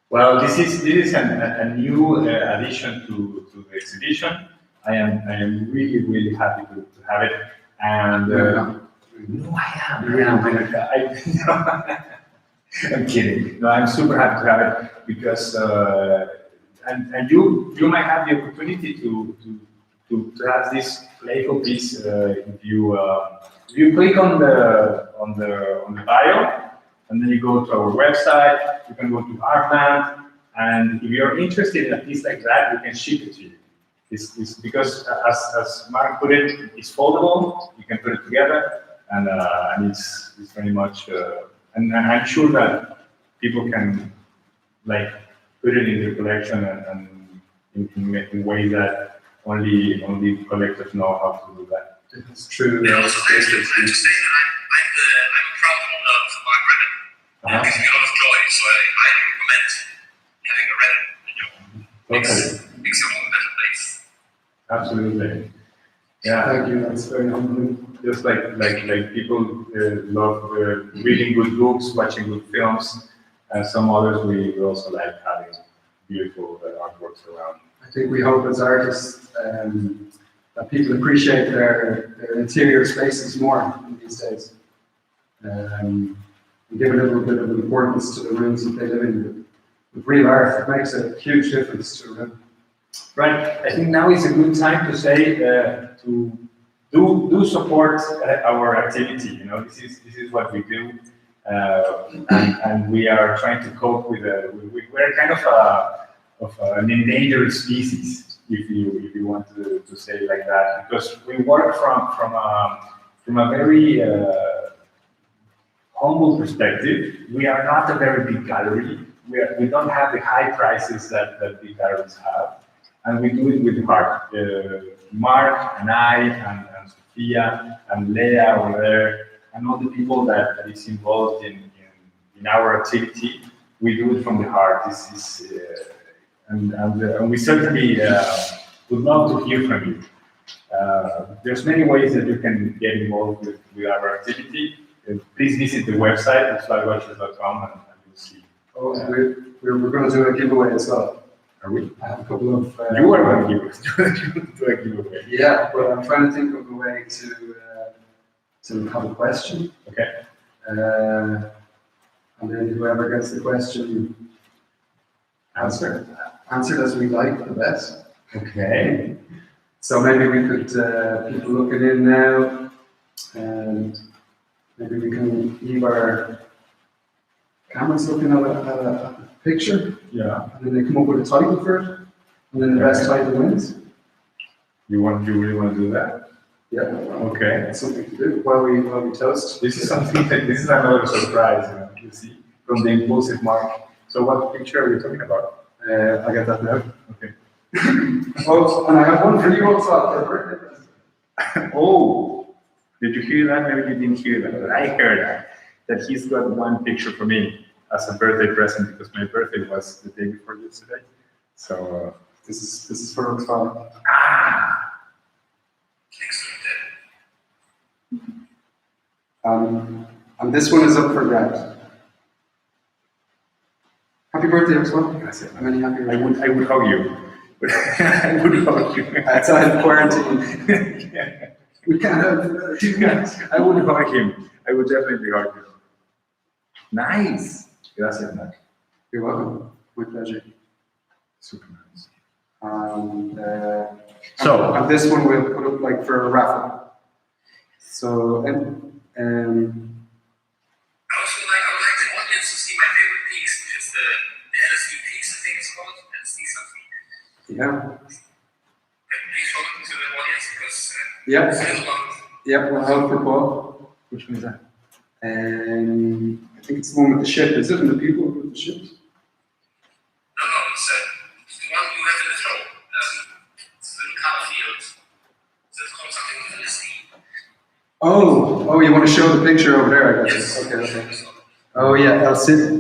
Well, this is a new addition to the exhibition. I am really happy to have it. And no, I am. I'm kidding. No, I'm super happy to have it because and you might have the opportunity to have this playful piece if you click on the bio and then you go to our website. You can go to Artland, and if you're interested in a piece like that, we can ship it to you. It's because as Mark put it, it's foldable. You can put it together, and it's very much. And I'm sure that people can like put it in their collection and in ways that only collectors know how to do that. It's true. Yeah, also, I have to say that I'm a proud owner of Mark Redden. It gives me a lot of joy, so I highly recommend having a Redden in your home. Makes your home a better place. Absolutely. Yeah. Thank you. That's very humbling. Just like people love reading good books, watching good films, and some others we also like having beautiful artworks around. I think we hope as artists that people appreciate their interior spaces more these days. And give a little bit of importance to the rooms that they live in. With real art, it makes a huge difference to a room. Right. I think now is a good time to say to do support our activity. You know, this is what we do, and we are trying to cope with. We're kind of an endangered species, if you want to say it like that, because we work from a very humble perspective. We are not a very big gallery. We don't have the high prices that big galleries have, and we do it with heart. Mark and I and Sophia and Leah over there, and all the people that is involved in our activity, we do it from the heart. And we certainly would love to hear from you. There's many ways that you can get involved with our activity. Please visit the website, uxvalgochez.com, and you'll see. Oh, we're going to do a giveaway as well. Are we? I have a couple of. You are going to do a giveaway. Yeah, but I'm trying to think of a way to have a question. Okay. And then whoever gets the question answered as we like the best. Okay. So maybe we could, people looking in now, and maybe we can leave our cameras looking at a picture. Yeah. And then they come up with a title for it, and then the best title wins. You really want to do that? Yeah. Okay. That's something to do while we toast. This is something this is another surprise, you see, from the impulsive Mark. So what picture are you talking about? I'll get that now. Okay. Oh, and I have one for you also for a birthday present. Oh, did you hear that? Maybe you didn't hear that, but I heard that he's got one picture for me as a birthday present, because my birthday was the day before yesterday. So This is for Uxval. And this one is up for grabs. Happy birthday, Uxval. Gracias. Many happy birthdays. I would hug you. I would hug you. Outside of quarantine. We can't have two minutes. I would hug him. I would definitely hug him. Nice. Gracias, Mark. You're welcome. My pleasure. Super nice. And So this one we'll put up like for a raffle. So I would like the audience to see my favorite piece, which is the LSD piece, I think it's called, LSD something. yeah. Please show it to the audience, because Yep. there's one. Yep, we'll hold for Paul. which one is that? I think it's the one with the ship, is it? And the people with the ships? No, it's the one you have in the throw. It's a little color field. So it's called something with LSD. Oh, you want to show the picture over there, I guess. Yes. Okay. Oh yeah, El Cid.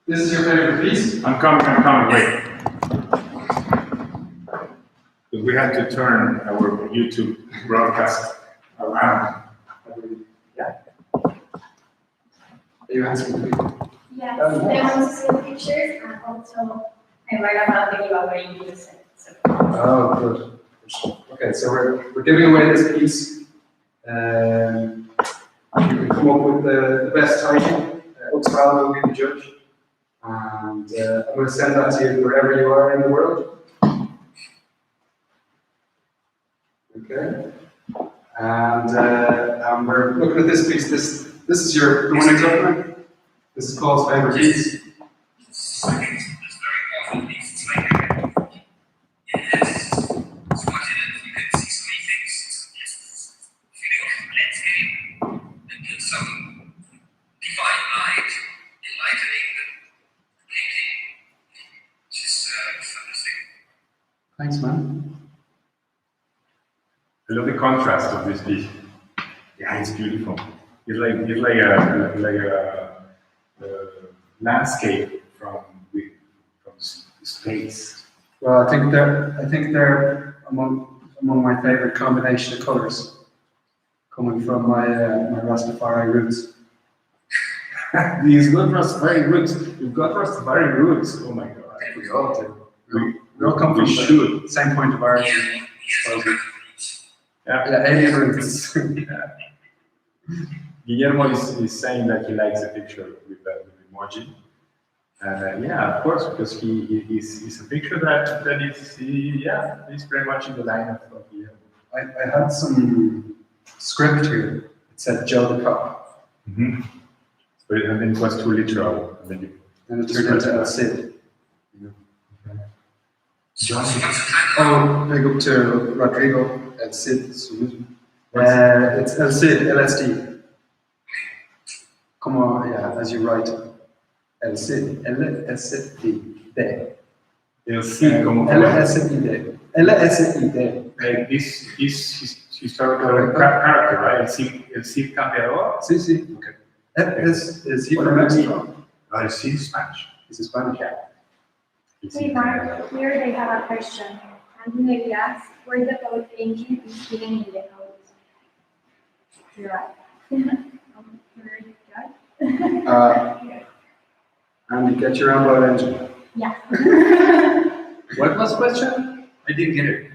This is your favorite piece? I'm coming, wait. Because we have to turn our YouTube broadcast around. Yeah. Are you asking me? Yes, they want to see the pictures, and also I write about the giveaway you just said. So. Oh, good. Okay, so we're giving away this piece. You can come up with the best title. Uxval will be the judge. And I'm going to send that to you wherever you are in the world. Okay. And we're looking at this piece. This is the one exactly. This is Paul's favorite piece. It's very powerful piece. It's like it's so much in it. You can see so many things. It's just feeling of landscape. It gives some divine light, enlightening the painting, which is fantastic. Thanks, man. I love the contrast of this piece. Yeah, it's beautiful. It's like a landscape from space. Well, I think they're among my favorite combination of colors, coming from my Rastafari roots. These got Rastafari roots. You've got Rastafari roots. Oh my God. We all do. We all come from the same point of origin. Yeah, alien roots. Guillermo is saying that he likes a picture with the emoji. Yeah, of course, because he's a picture that is, he's very much in the line of Guillermo. I had some script here. It said Joe the Cop. Mm-hmm. But then it was too literal. And then you And it turned into El Cid. Johnson. Oh, big up to Rodrigo, El Cid. It's El Cid, LSD. Come on, yeah, as you write. El Cid, LSD. El Cid, como LSD. LSD. like this historical character, right? El Cid Campeador. Sí, sí. Okay. Is he from Mexico? El Cid is Spanish. He's Hispanic. Yeah. Hey Mark, here they have a question. Anthony asks where the code engine is hidden in the code. You're right. Andy, get your own boat engine. Yeah. What was the question? I didn't get it.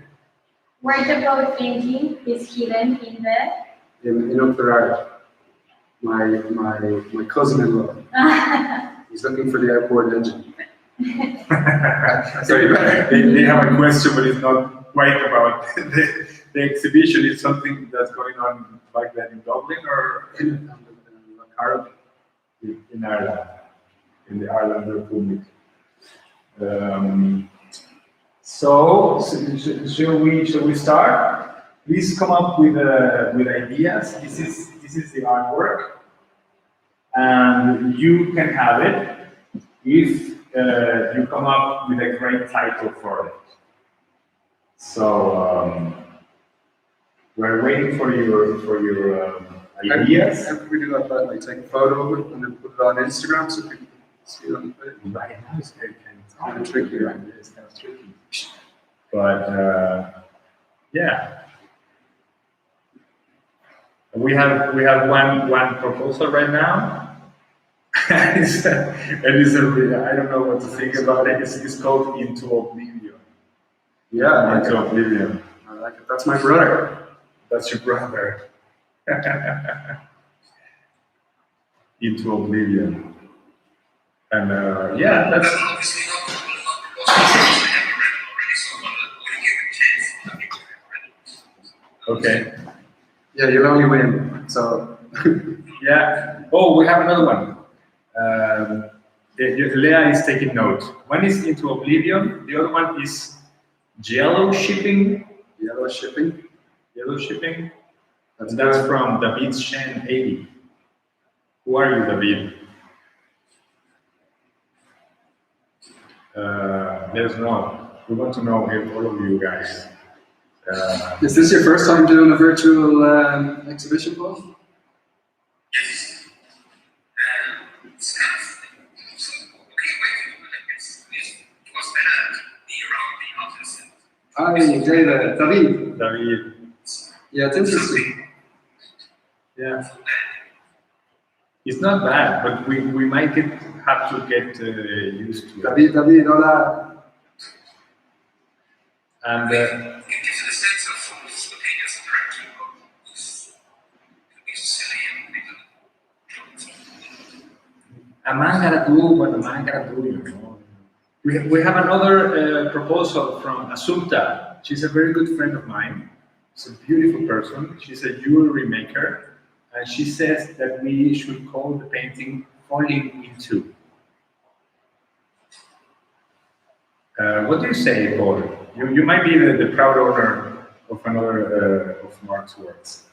Where the code engine is hidden in the. In Uxval, my cousin-in-law. He's looking for the airport engine. Sorry, they have a question, but it's not quite about the exhibition. It's something that's going on back then in Dublin or In Ireland, in Ireland, in the Ireland Republic. So, shall we start? Please come up with ideas. This is the artwork, and you can have it if you come up with a great title for it. So we're waiting for your ideas. How can we do that? Like take a photo of it and then put it on Instagram so people can see it on the page? Right now it's Kind of tricky, right? It's kind of tricky. But yeah, we have one proposal right now. And it's I don't know what to think about it. It's called Into Oblivion. Yeah, I like Into it. Oblivion. I like it. That's my brother. That's your brother. Into Oblivion. And yeah, that's. Obviously not because I haven't read it already, so I'm gonna give it a chance. I think I've read it. Okay. Yeah, you'll only win. So Yeah. Oh, we have another one. Leah is taking note. One is Into Oblivion. The other one is Yellow Shipping. yellow shipping. Yellow Shipping. That's And that's good. from David Shen 80. Who are you, David? Let us know. We want to know if all of you guys. Is this your first time doing a virtual exhibition, Paul? Yes. It's kind of so okay, wait, it was better to be around the office. Hi, David. David. Yeah, it's interesting. Yeah. It's not bad, but we might have to get used to it. David, hola. And It gives you the sense of spontaneous interaction of being silly and a man gotta do what a man gotta do, you know. We have another proposal from Assumpta. She's a very good friend of mine. She's a beautiful person. She's a jewelry maker. And she says that we should call the painting Falling Into. What do you say, Paul? You might be the proud owner of another of Mark's works.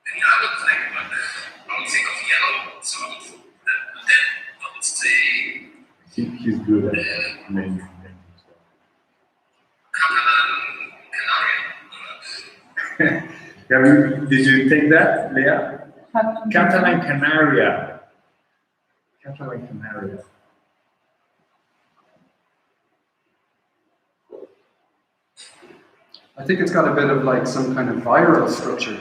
yeah, I would think about that. I would think of yellow, so then I would say He's good at naming things. Catalan Did you take that, Leah? Catalan Canaria. Catalan Canaria. I think it's got a bit of like some kind of viral structure.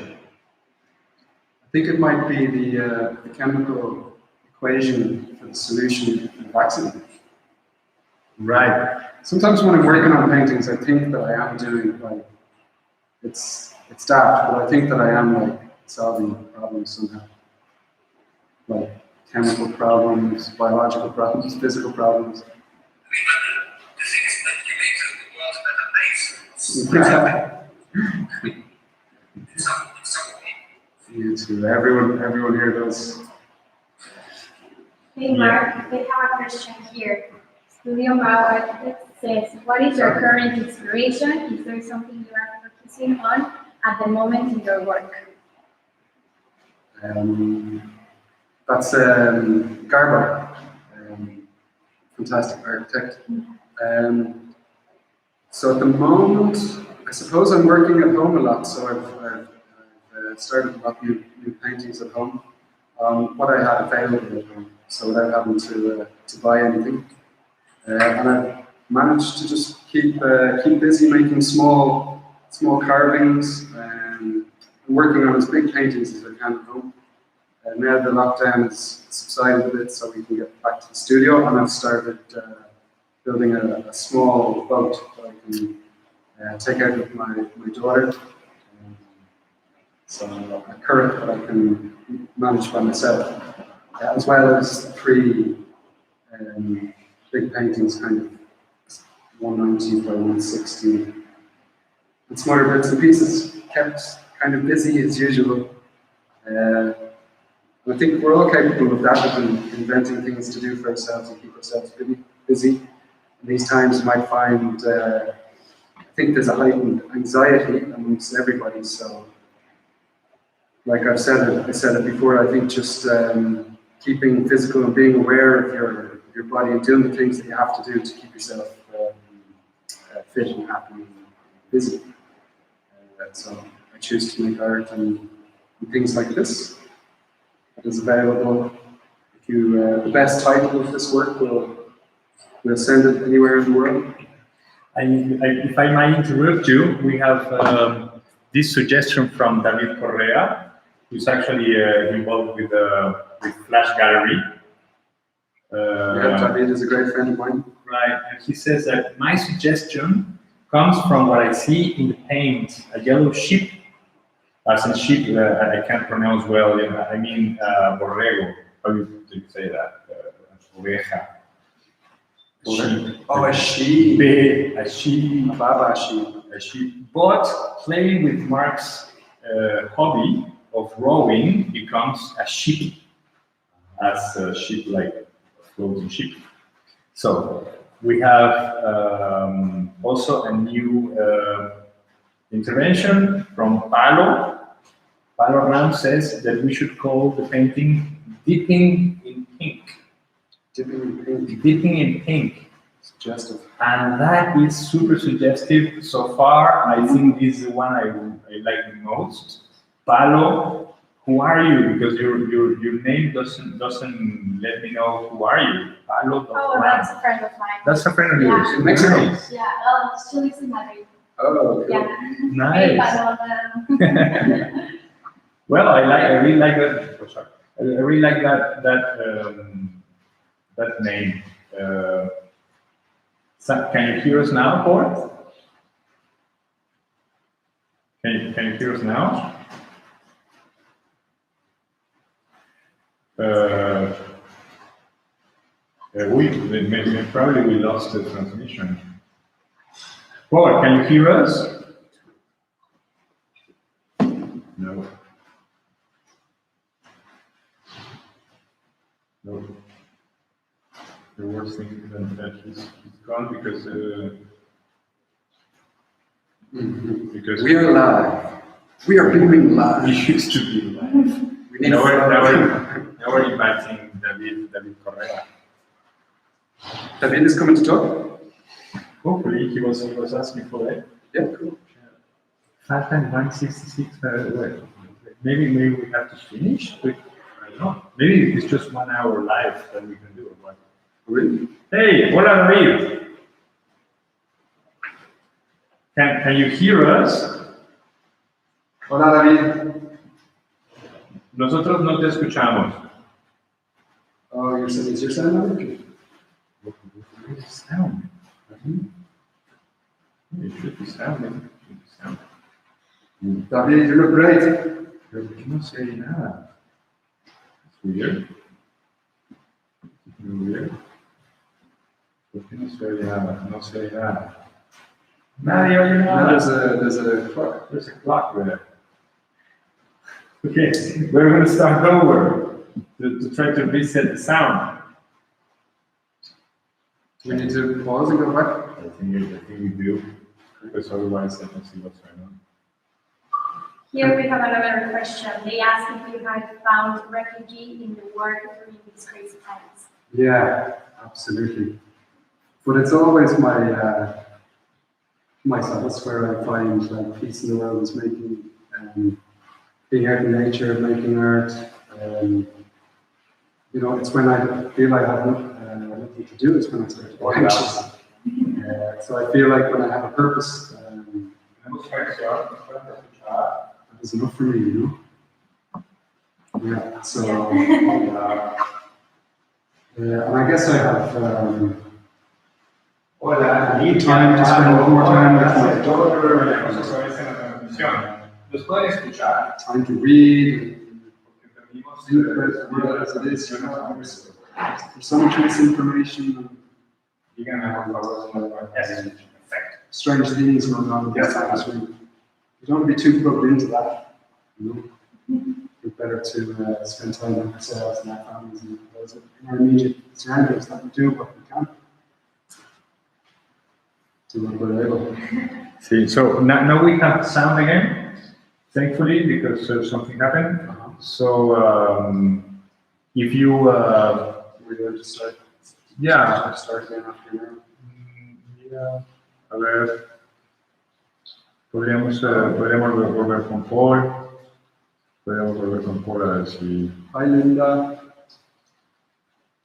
I think it might be the chemical equation for the solution for the vaccine. Right. Sometimes when I'm working on paintings, I think that I am doing like it's daft, but I think that I am like solving problems somehow, like chemical problems, biological problems, physical problems. the thing is that you make the world a better place. In some way. You too. Everyone here does. Hey Mark, they have a question here. Studio Mao Architect says, what is your current inspiration? Is there something you are focusing on at the moment in your work? That's Garbo, fantastic architect. So at the moment, I suppose I'm working at home a lot, so I've started a lot of new paintings at home. What I had available at home, so without having to buy anything. And I've managed to just keep busy making small carvings and working on as big paintings as I can at home. Now the lockdown has subsided a bit, so we can get back to the studio, and I've started building a small boat that I can take out with my daughter. So a current that I can manage by myself, as well as 3 big paintings, kind of 190 by 160. And smaller bits and pieces, kept kind of busy as usual. I think we're all capable of that, of inventing things to do for ourselves and keep ourselves busy. In these times, you might find, I think there's a heightened anxiety amongst everybody. So, like I said it before, I think just keeping physical and being aware of your body and doing the things that you have to do to keep yourself fit and happy and busy. So I choose to make art and things like this. It is available. If you the best title of this work, we'll send it anywhere in the world. If I might interrupt you, we have this suggestion from David Correa, who's actually involved with Flash Gallery. David is a great friend of mine. Right, and he says that my suggestion comes from what I see in the paint, a yellow sheep. As in sheep, I can't pronounce well. I mean borrego. How do you say that? Oveja. Sheep. Oh, a sheep. A sheep. Baba sheep. A sheep. But playing with Mark's hobby of rowing becomes a sheep, as a sheep, like a floating sheep. So we have also a new intervention from Palo. Palo Ram says that we should call the painting Dipping in Pink. Dipping in pink. Dipping in Pink. Suggestive. And that is super suggestive. So far, I think this is the one I like the most. Palo, who are you? Because your name doesn't let me know who are you. Palo. Oh, that's a friend of mine. That's a friend of yours. Yeah. In Mexico. Yeah, she lives in Madrid. Oh, cool. Yeah. Nice. Hey, Well, I really like that. Oh, sorry. I really like that name. Can you hear us now, Paul? Can you hear us now? Probably we lost the transmission. Paul, can you hear us? No. No. The worst thing is that he's gone because We are live. We are beaming live. we used to be live. Now we're inviting David Correa. David is coming to talk? Hopefully he was asking for that. Yeah, cool. 5 times 166. Maybe we have to finish. I don't know. Maybe it's just 1 hour live that we can do it. Really? Hey, hola David. Can you hear us? Hola, David. Nosotros no te escuchamos. Oh, is your sound working? Where's the sound? It should be sounding. David, you look great. Pero ¿por qué no se oye nada? ¿Es weird? ¿Weird? ¿Por qué no se oye nada? No se oye nada. Nadie oye nada. There's a clock. There's a clock there. Okay, we're going to start over to try to reset the sound. We need to pause and go back. I think we do, because otherwise I don't see what's going on. Here we have another question. They ask if you have found refuge in the work during these crazy times. Yeah, absolutely. But it's always my myself where I find like peace in the world is making, being out in nature, making art. You know, it's when I feel I have nothing to do, it's when I start to get anxious. So I feel like when I have a purpose, it's enough for me, you know? Yeah, so, and I guess I have time to spend more time with my time to read, think about it as it is, you know, there's so much misinformation and strange things going on in these times. You don't want to be too plugged into that, you know? It's better to spend time with ourselves and our families and those in our immediate surroundings that we do what we can. Do what we're able. See, so now we have sound again, thankfully, because something happened. So if you We're going to start. Start again after now. Yeah, a ver, podríamos volver con Paul. Podríamos volver con Paul a ver si. Hi, Linda.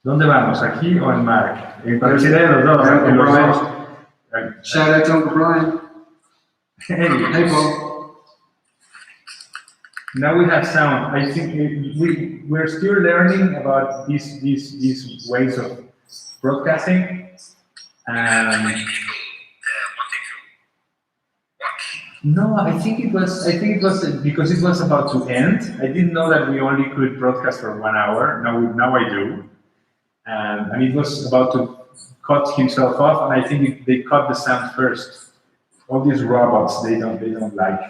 ¿Dónde vamos? ¿Aquí o en Mark? En cualquiera de los dos. Yeah, En los Brian. dos. Shout out to Uncle Brian. Hey, Paul. Now we have sound. I think we're still learning about these ways of broadcasting. No, I think it was because it was about to end. I didn't know that we only could broadcast for 1 hour. Now I do. And it was about to cut himself off, and I think they cut the sound first. All these robots, they don't like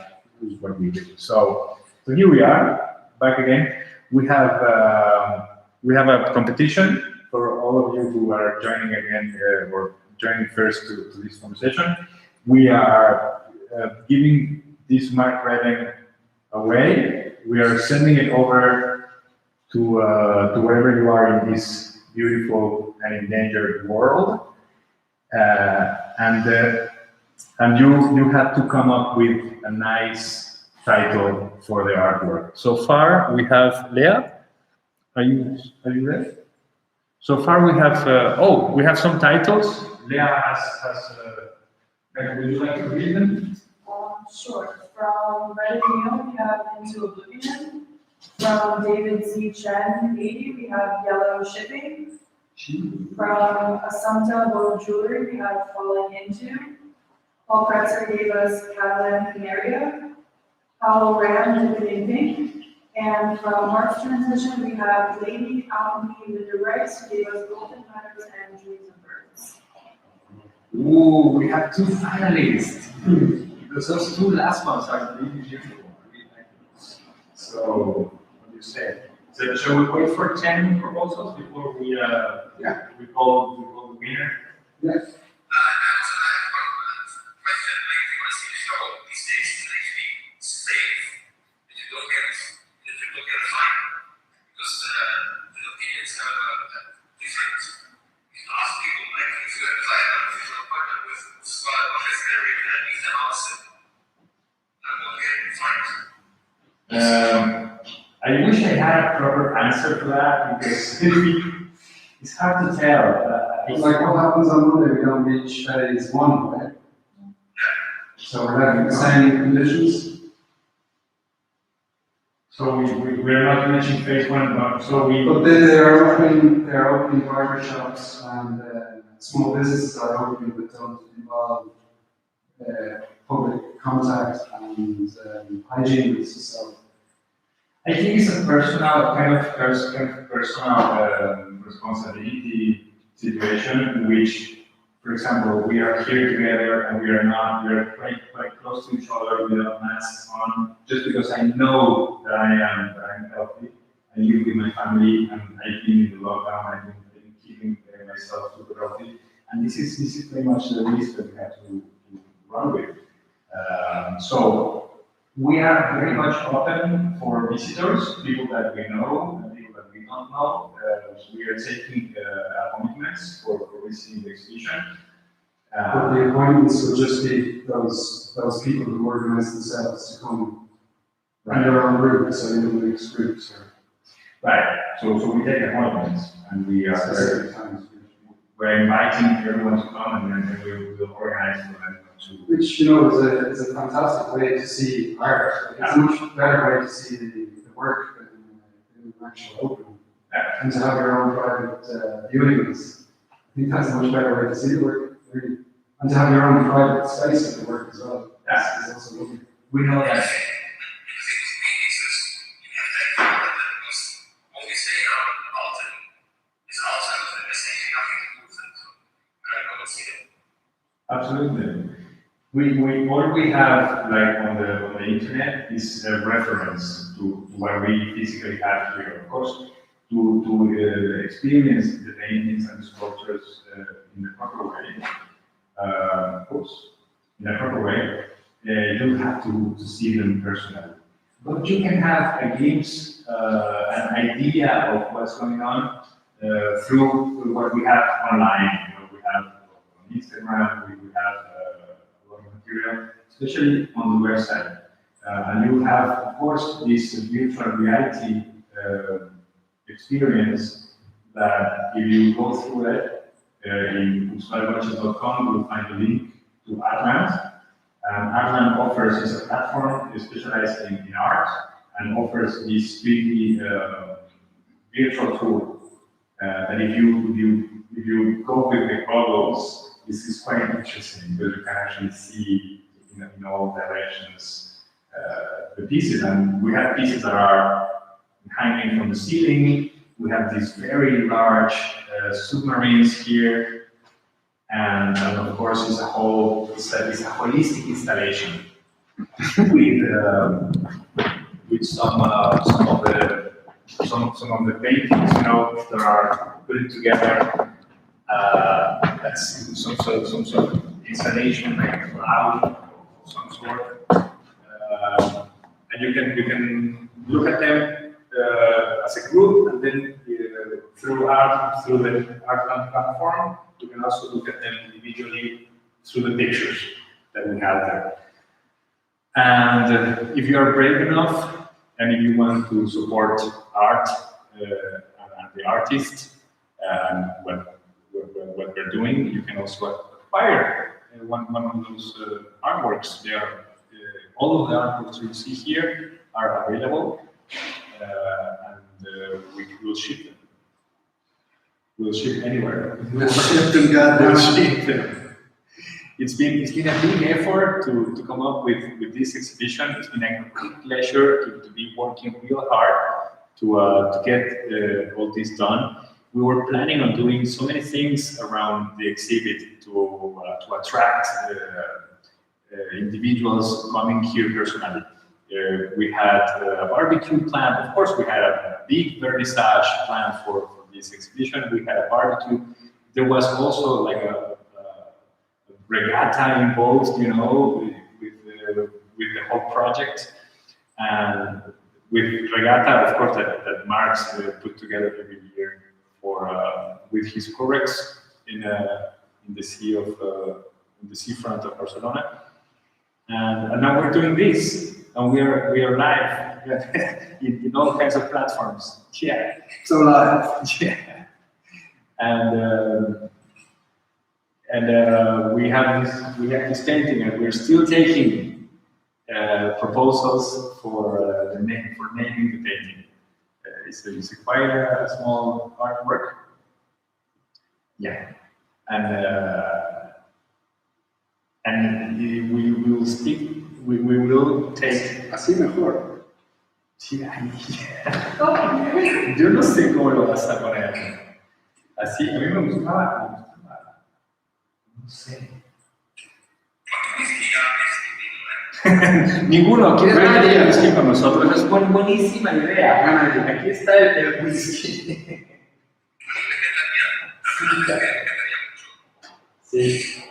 what we do. So here we are, back again. We have a competition for all of you who are joining again or joining first to this conversation. We are giving this Mark Redden away. We are sending it over to wherever you are in this beautiful and endangered world, and you have to come up with a nice title for the artwork. So far, we have Leah. Are you ready? So far, we have we have some titles. Leah has. Would you like to read them? Sure. From Red Neil, we have Into Oblivion. From David Z. Chen, 80, we have Yellow Shipping. From Assumpta Gold Jewelry, we have Falling Into. Paul Kretzer gave us Catalan Canaria. Paolo Ram, Dipping in Pink. And from Mark's Transition, we have Lady Alchemy Linda Rice, who gave us Golden Letters and Dreams of Birds. Ooh, we have 2 finalists. Because those 2 last ones are really beautiful. Really nice. So, what do you say? So, shall we wait for 10 proposals before we call the winner? Yes. I wish I had a proper answer to that because it's hard to tell. It's like what happens on Monday, we don't reach phase 1, right? So we're having the same conditions. So we're not reaching phase 1, But they're opening barber shops and small businesses are opening that don't involve public contact and hygiene. So I think it's a kind of personal responsibility situation in which, for example, we are here together and we are quite close to each other without masks on, just because I know that I'm healthy. I live with my family and I've been in the lockdown, I've been keeping myself super healthy. And this is pretty much the list that we have to run with. So we are very much open for visitors, people that we know and people that we don't know. We are taking appointments for visiting the exhibition. But the appointments will just be those people who organize themselves to come on their own route, so in the mixed groups. Right. So we take appointments and we are Specific times. we're inviting everyone to come and then we will organize for them to. Which, you know, is a fantastic way to see art. It's a much better way to see the work than in an actual open. And to have your own private viewings. I think that's a much better way to see the work, really. And to have your own private space for the work as well. That is also lovely. We know that. Absolutely. What we have like on the internet is a reference to what we physically have here. Of course, to experience the paintings and the sculptures in the proper way. You have to see them personally. But you can have a glimpse, an idea of what's going on through what we have online. You know, we have on Instagram, we have a lot of material, especially on the website. And you have, of course, this virtual reality experience that if you go through it in uxvalgochez.com, you'll find a link to Atlant. Atlant offers is a platform specialized in art and offers this 3D virtual tool that if you go with the goggles, this is quite interesting because you can actually see in all directions the pieces. And we have pieces that are hanging from the ceiling. We have these very large submarines here. And of course, it's a holistic installation with some of the paintings, you know, that are put together. That's some sort of installation, like a cloud of some sort. And you can look at them as a group, and then through the Atlant platform. You can also look at them individually through the pictures that we have there. And if you are brave enough, and if you want to support art and the artist and what they're doing, you can also acquire one of those artworks. They are, all of the artworks you see here are available, and we will ship them. We'll ship anywhere. We'll ship them, goddamn. We'll ship them. It's been a big effort to come up with this exhibition. It's been a great pleasure to be working real hard to get all this done. We were planning on doing so many things around the exhibit to attract individuals coming here personally. We had a barbecue planned. Of course, we had a big vernissage planned for this exhibition. We had a barbecue. There was also like a regatta involved, you know, with the whole project. And with regatta, of course, that Mark's put together every year for with his corrects in the seafront of Barcelona. And now we're doing this, and we are live in all kinds of platforms. Yeah, So live. yeah, and we have this painting, and we're still taking proposals for naming the painting. It's quite a small artwork. Yeah, and we will speak. We will take. Así mejor. Yeah. Yo no sé cómo lo vas a poner. Así, a mí me gustaba. No sé. Ninguno. ¿Quieres ver el whisky con nosotros? Es buenísima idea. Aquí está el whisky. Sí.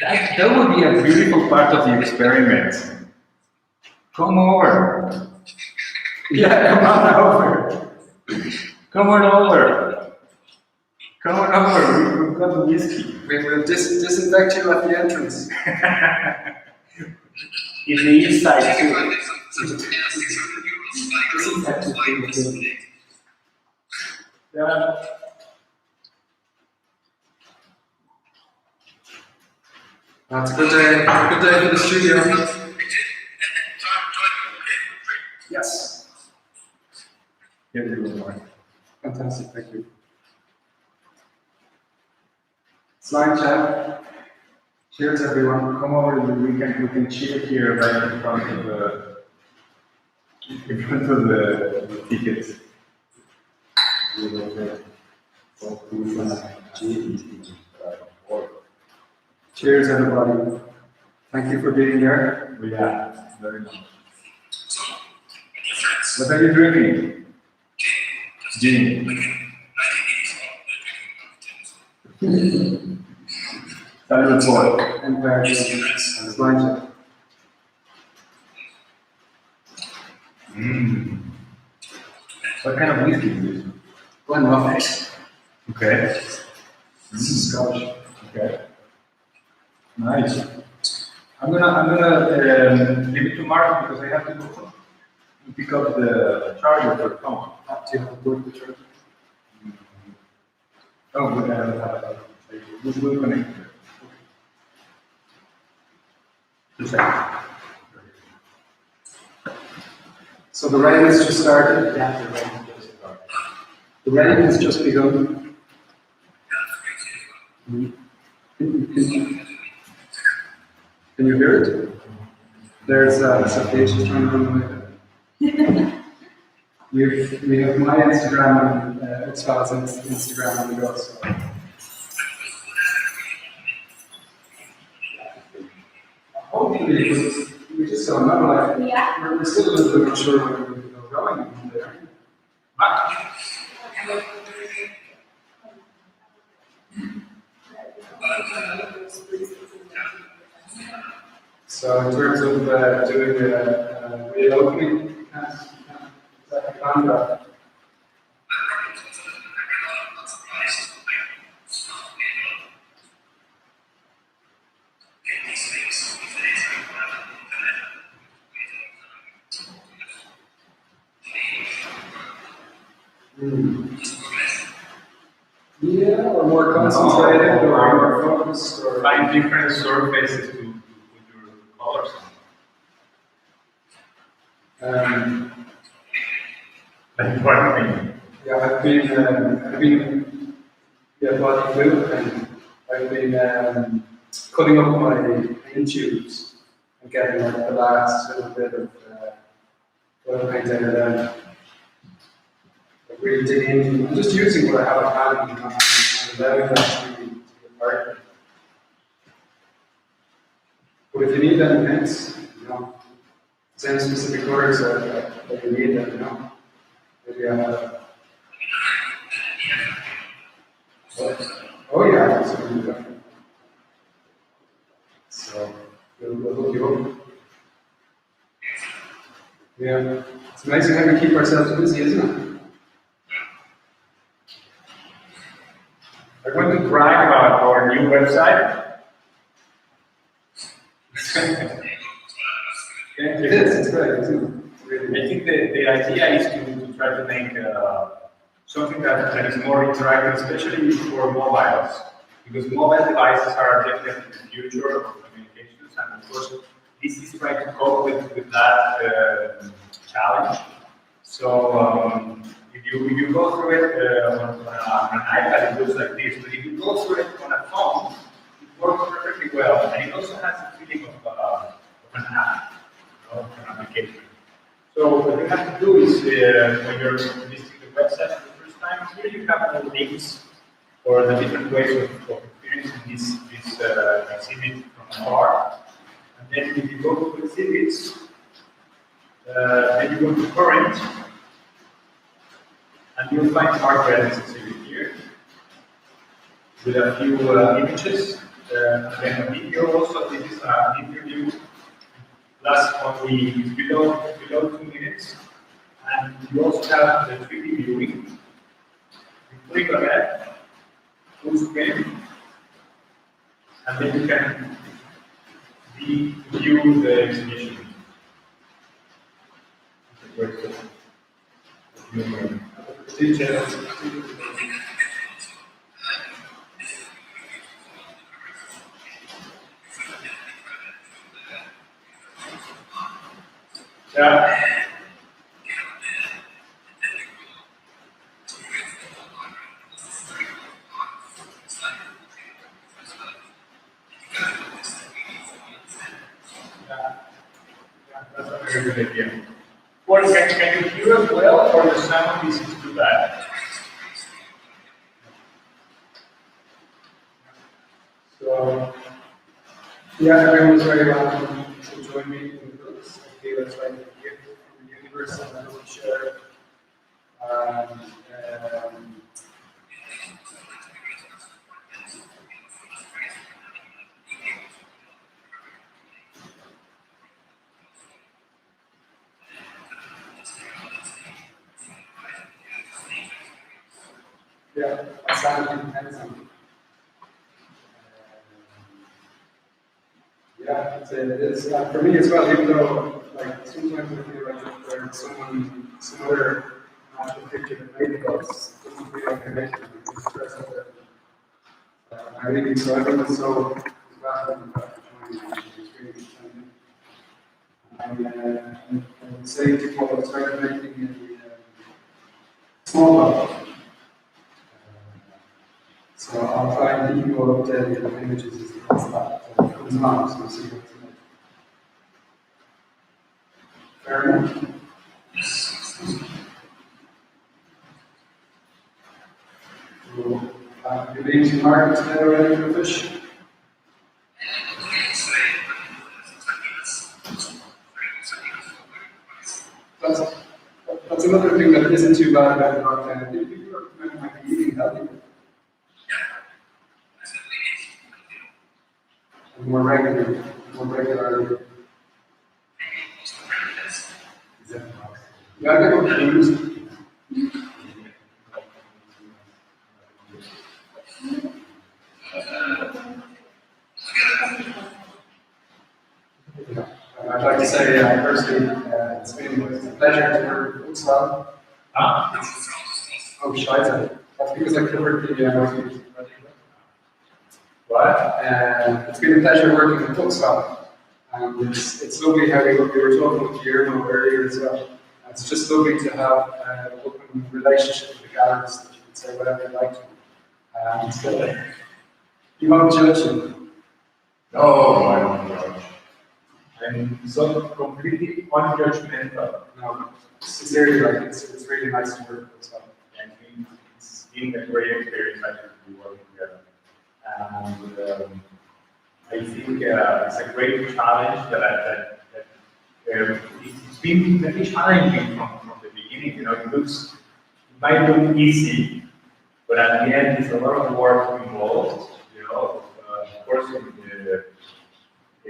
That would be a beautiful part of the experiment. Come over. Yeah, come on over. Come on over. Come on over. We've got the whiskey. We will disinfect you at the entrance. In the inside too. Disinfect you too. Yeah. That's a good day. Good day for the studio. Yes. Here we go. Fantastic, thank you. Slide chat. Cheers, everyone. Come over. We can cheer here right in front of the tickets. Cheers, everybody. Thank you for being here. Yeah, very much. What are you drinking? Gin. Salud por. Empire Slide chat. What kind of whiskey is this? Glenlivet. Okay. This is Scotch. Okay. Nice. I'm gonna leave it to Mark because I have to go and pick up the charger for the phone. Do you have a board to charge? Oh, we'll connect. 2 seconds. So the rain has just started. Yeah, the rain just started. The rain has just begun. Can you hear it? There's Sophia, she's trying to run away. We have my Instagram and Uxval's Instagram on the go. So. Hopefully, we just don't know. Like, Yeah. we're still a little bit unsure whether we're going from there. So in terms of doing a reopening, is that the plan? Yeah, or more concentrated, or more focused, or Find different surfaces to put your colors on. Like what thing? Yeah, I've been body glue, and I've been cutting up my paint tubes and getting like the last little bit of oil paint out of them. Like really digging into them. I'm just using what I have at hand and allowing that to be part of it. But if you need any paints, you know, same specific colors that you need, then you know. Maybe I have. Oh yeah, absolutely. So we'll hook you up. Yeah, it's amazing how we keep ourselves busy, isn't it? I'm going to brag about our new website. It is. It's great, isn't it? Really. I think the idea is to try to make something that is more interactive, especially for mobiles, because mobile devices are definitely the future of communications, and of course, this is trying to cope with that challenge. So if you go through it on an iPad, it looks like this, but if you go through it on a phone, it works perfectly well, and it also has a feeling of an app, of an application. So what you have to do is, when you're visiting the website for the first time, here you have the links for the different ways of experiencing this exhibit from afar. And then if you go to exhibits, then you go to current, And you'll find Mark Redden's exhibit here with a few images, then a video also. This is an interview, plus only below 2 minutes. And you also have the 3D viewing. You click on that, full screen, and then you can view the exhibition. Details. Yeah. That's a very good idea. Or can you hear as well, or the sound is too bad? So, yeah, everyone's very welcome to join me in the books. I feel it's like a gift from the universe and I will share. Yeah, I sound handsome. Yeah, it's for me as well, even though like sometimes I feel like there's some other natural picture that made it us, it doesn't feel like a connection, it's express that I really so everyone so welcome to join me, it's really exciting. I would say to people, start making a small book. So I'll try and keep you all updated with images as it comes along, so we'll see what's next. Fair enough. So, you've been to market today already for fish? That's another thing that isn't too bad about lockdown. People might be eating healthy. More regularly. You gotta go cruise. I'd like to say, firstly, it's been a pleasure to work with Uxval. Oh, Schweizer. That's because I covered the What? It's been a pleasure working with Uxval. It's lovely how we were talking with Guillermo earlier as well. It's just lovely to have an open relationship with the galleries that you can say whatever you like to them. You won't judge them. No, I don't judge. I'm so completely unjudgmental. No, sincerely, like it's really nice to work with Uxval. And it's been a great experience actually to be working together. And I think it's a great challenge that it's been very challenging from the beginning. You know, it might look easy, but at the end, it's a lot of work involved. You know, of course,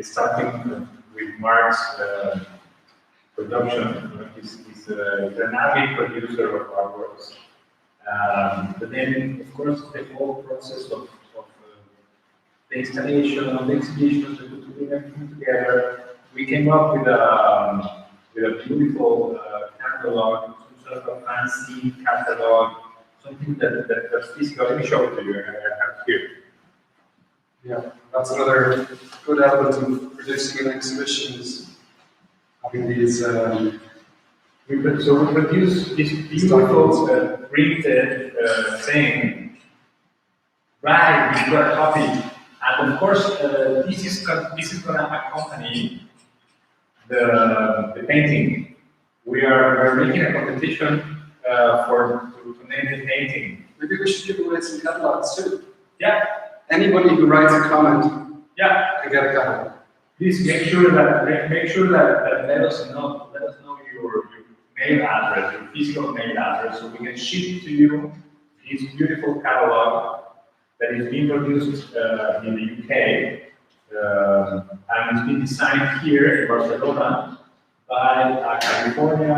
starting with Mark's production. He's an avid producer of artworks. But then, of course, the whole process of the installation of the exhibitions, putting everything together, we came up with a beautiful catalog, some sort of a fancy catalog, something that's physical. Let me show it to you. I have here. Yeah, that's another good element of producing an exhibition is having these. We produce this beautiful printed thing. Right, we got a copy. And of course, this is going to accompany the painting. We're making a competition to name the painting. Maybe we should give away some catalogs too. Yeah. Anybody who writes a comment, yeah, can get a catalog. Please make sure that let us know your mail address, your physical mail address, so we can ship to you this beautiful catalog that is being produced in the UK, and it's been designed here in Barcelona by a California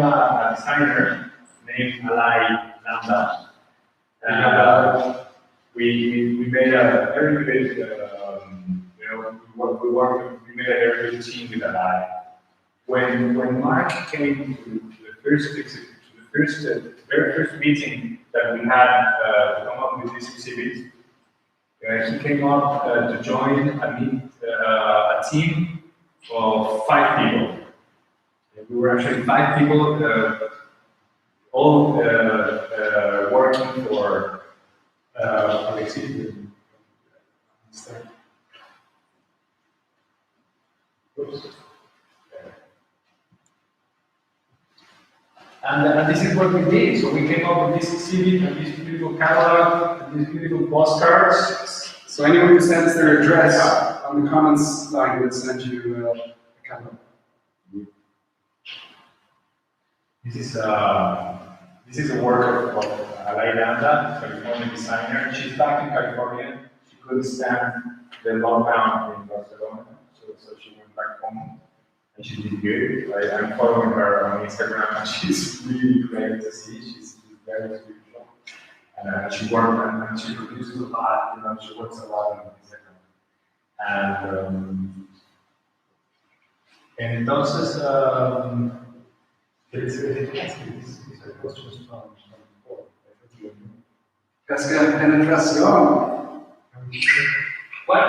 designer named Alai Landa. We made a very good, we made a very good team with Alai. When Mark came to the very first meeting that we had to come up with this exhibit, he came up to join a team of 5 people. We were actually 5 people, all working for the exhibit. Oops. And this is what we did. So we came up with this exhibit and this beautiful catalog and these beautiful postcards. So anyone who sends their address on the comments line will send you a catalog. This is a work of Alai Landa, California designer. She's back in California. She couldn't stand the lockdown in Barcelona, so she went back home. And she did good. I'm following her on Instagram, and she's really great to see. She's very spiritual, and she works and she produces a lot. She works a lot on Instagram. And entonces, Casca penetración. What?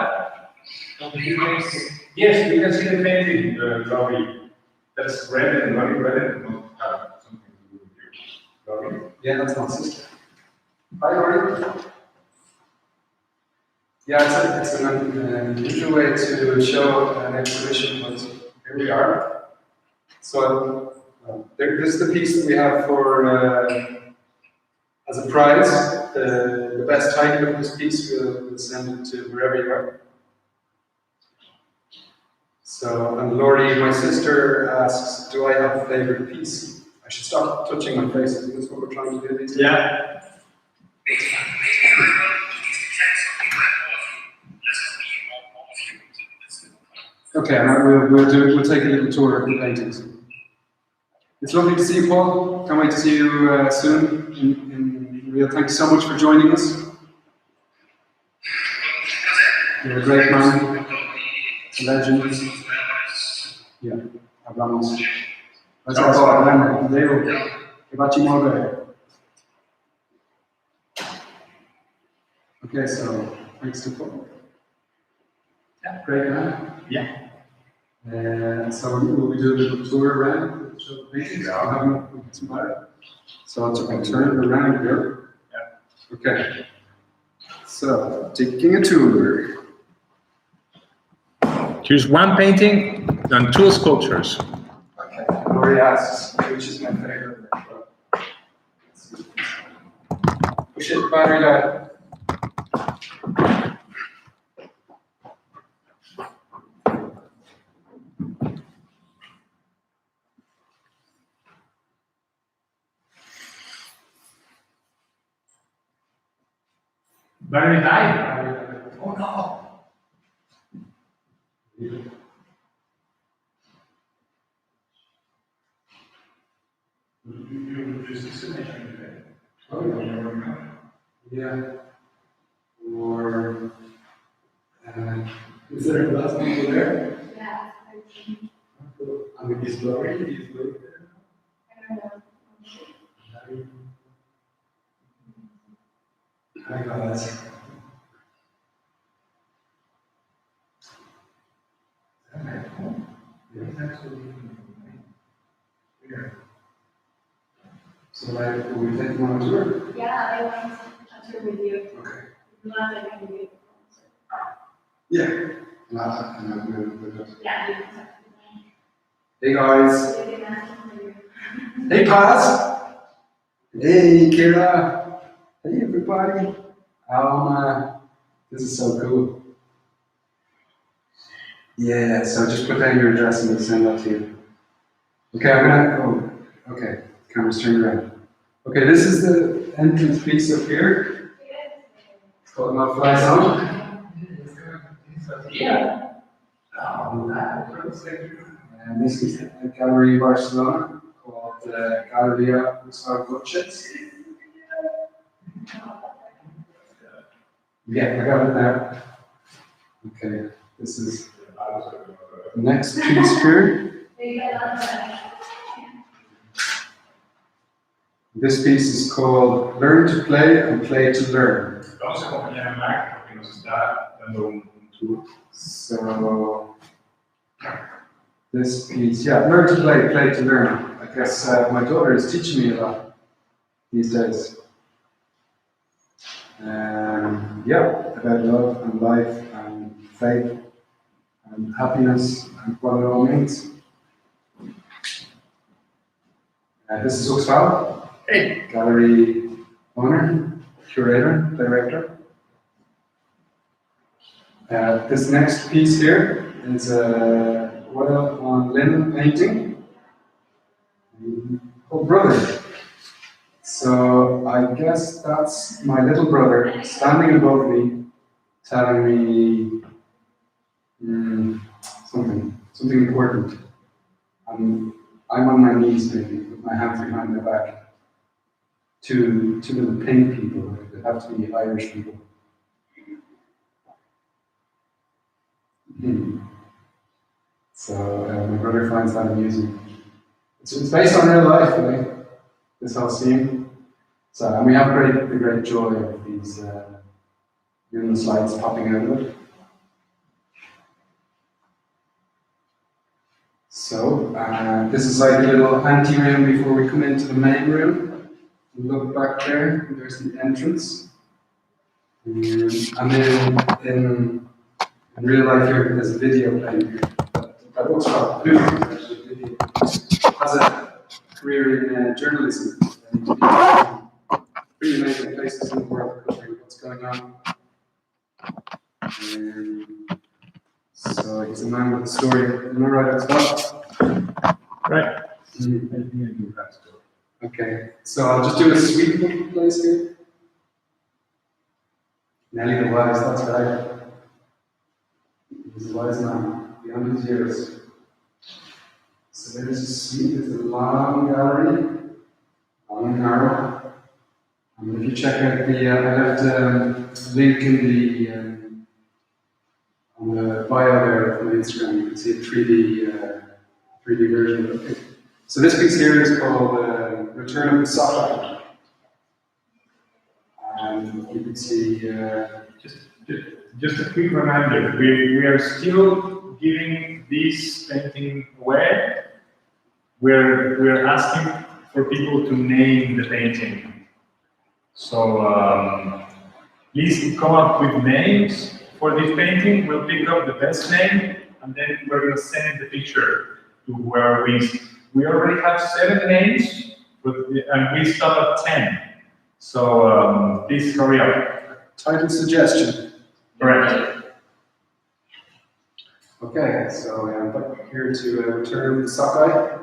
Yes, you can see the painting, Robbie. That's Redden, Mark Redden. Not have something to do with you. Robbie? Yeah, that's my sister. Hi, Lori. Yeah, it's an unusual way to show an exhibition, but here we are. So, this is the piece that we have for, as a prize. The best title of this piece, we'll send it to wherever you are. So, and Laurie, my sister, asks, do I have a favorite piece? I should stop touching my face, isn't this what we're trying to do these days? Yeah. Okay, we'll take a little tour of the paintings. It's lovely to see you, Paul. Can't wait to see you soon in Rio. Thank you so much for joining us. You're a great man, a legend. Yeah, hablamos. Gracias, hablamos. Leo, que va chimolve. Okay, so thanks to Paul. Yeah. Great man. Yeah. So will we do a little tour around? Show the paintings? Yeah. So I'll turn it around here. Yeah. Okay. So taking a tour. Here's one painting and 2 sculptures. Okay. Lori asks, which is my favorite? Push it, battery down. Battery died. Oh no. Yeah. Or is there a glass people there? Yeah. I mean, is Lori there? I don't know. Hi guys. So like, will we take you on a tour? Yeah, I want to tour with you. Okay. Not that I can do it. Yeah. We'll Yeah, you can talk Hey guys. to them. Hey Paz. Hey Kira. Hey everybody. This is so cool. Yeah, so just put down your address and we'll send that to you. Okay, I'm gonna, okay. Camera's turned around. Okay, this is the entrance piece up here. It's called No Fly Zone. Yeah. And this is a gallery in Barcelona called Gallery Uxval Gochez. Yeah, I got it there. Okay, this is the next piece here. This piece is called Learn to Play and Play to Learn. Vamos a acompañar a Mark porque nos está dando un tour. So, this piece, yeah, learn to play, play to learn. I guess my daughter is teaching me a lot these days. Yeah, about love and life and faith and happiness and what it all means. This is Uxval, Hey. gallery owner, curator, director. This next piece here is a oil on linen painting called Brother. So I guess that's my little brother standing above me, telling me something important. I'm on my knees maybe, with my hands behind my back. Two little pink people, they have to be Irish people. So my brother finds that amusing. It's based on real life, right? This whole scene. So, and we have the great joy of these luminous lights popping out of it. So, this is like a little ante-room before we come into the main room. Look back there, there's the entrance. And then in real life here, there's a video playing here. That looks like video. Has a career in journalism. Pretty amazing places in the world covering what's going on. So he's a man with a story. Am I right as well? Right. I think I do that story. Okay, so I'll just do a sweet little place here. Nelly the Wise, that's right. He's a wise man, beyond his years. So there's a sweet, there's a long gallery, long and narrow. And if you check out the, I left a link in the, on the bio there from Instagram, you can see a 3D version of it. So this piece here is called Return of the Sockeye. And you can see... Just a quick reminder, we are still giving this painting away. We're asking for people to name the painting. So please come up with names for this painting. We'll pick up the best name and then we're going to send the picture to whoever wins. We already have 7 names and we stop at 10. So please hurry up. Title suggestion. Correct. Okay, so I'm back here to Return of the Sockeye.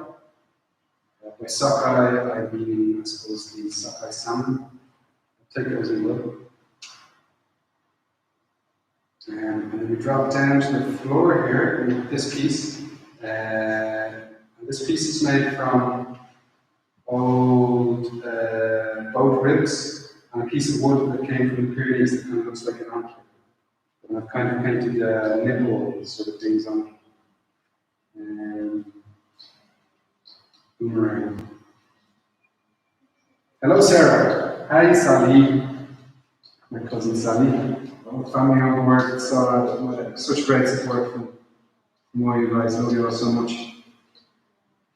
By sockeye, I mean, I suppose, the sockeye salmon. Take it as you will. And then we drop down to the floor here with this piece. This piece is made from old boat ribs and a piece of wood that came from the Pyrenees that kind of looks like an antler. And I've kind of painted nipple sort of things on it. Boomerang. Hello, Sarah. Hi, Sally. My cousin Sally. Family on board. So such great support from all you guys. Love you all so much.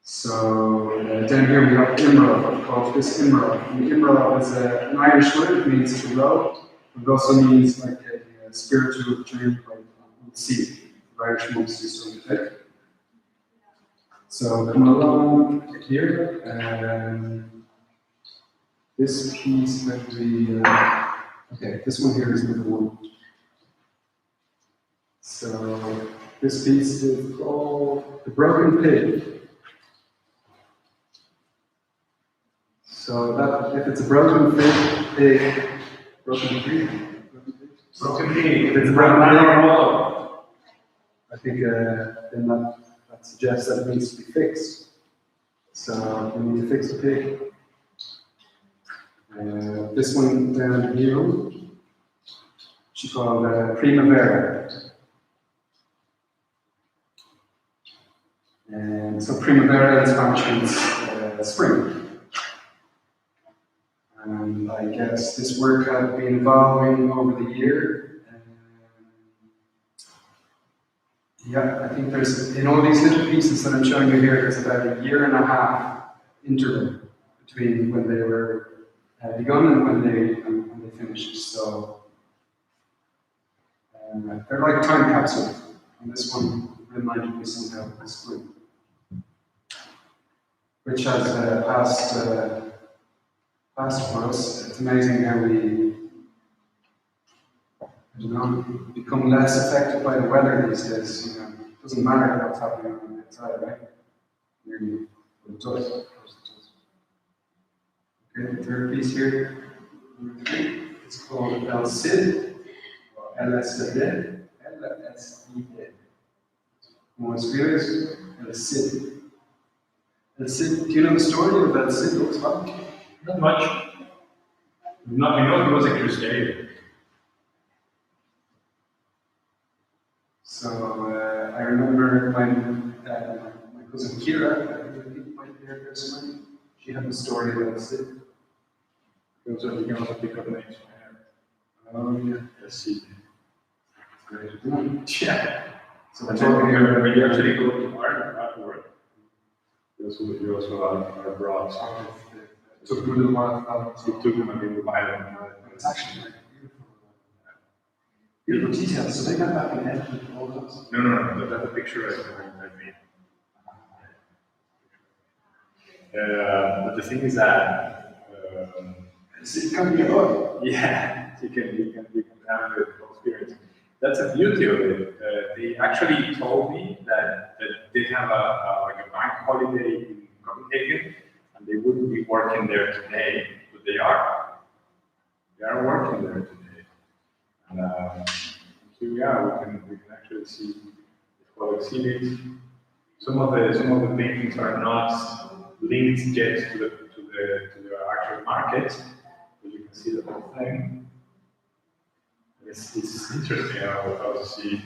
So down here we have Imra. I've called this Imra. And Imra is an Irish word. It means to row. It also means like a spiritual journey on the sea. The Irish monks do so with it. So come along here. This piece that we, okay, this one here is number 1. So this piece is called The Broken Pig. So that if it's a broken pig, broken pig, if it's a broken pig, I think then that suggests that it needs to be fixed. So we need to fix the pig. This one down here, she called Primavera. And so Primavera in Spanish means spring. And I guess this work had been evolving over the year. Yeah, I think there's, in all these little pieces that I'm showing you here, there's about a 1.5 year interval between when they were begun and when they finished. So they're like time capsules. And this one reminded me somehow of this group, which has passed for us. It's amazing how we, I don't know, become less affected by the weather these days. You know, it doesn't matter what's happening on the outside, right? Nearly, but it does. Of course it does. Okay, the third piece here, number 3, it's called El Cid, or LSD. LSD. Como escribes? El Cid. El Cid, do you know the story of El Cid Uxval? Not much. Not, I know he was a crusader. So I remember my cousin Kira, I think might be there somewhere. She had the story of El Cid. You can also pick up names. Oh yeah, Let's see. great. Yeah. So I'm we're talking talking here here when you actually go to artwork. You also are brought. it took a little while. It took them a little while. It's actually like beautiful details. So they got back and edited all those. No, that's a picture I made. But the thing is that It can be a lot. yeah, you can have the experience. That's the beauty of it. They actually told me that they have like a bank holiday in Copenhagen, and they wouldn't be working there today, but they are. They are working there today. And here we are. We can actually see the whole exhibit. Some of the paintings are not linked yet to the actual market, but you can see the whole thing. It's interesting how to see.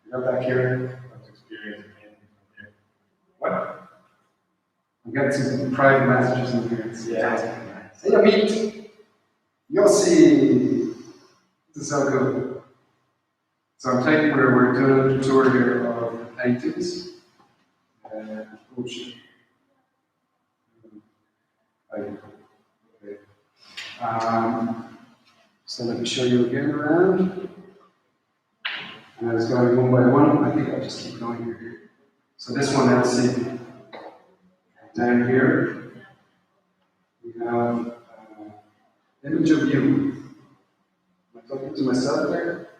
You go back here, how to experience it. What? I'm getting some private messages in here. It's Yeah. Hey, Amit! Yossi! This is so cool. So I'm taking we're doing a tour here of paintings. Okay. So let me show you again around. And I was going one by one. I think I'll just keep going here. So this one, let's see. Down here, we have image of you. Am I talking to myself there?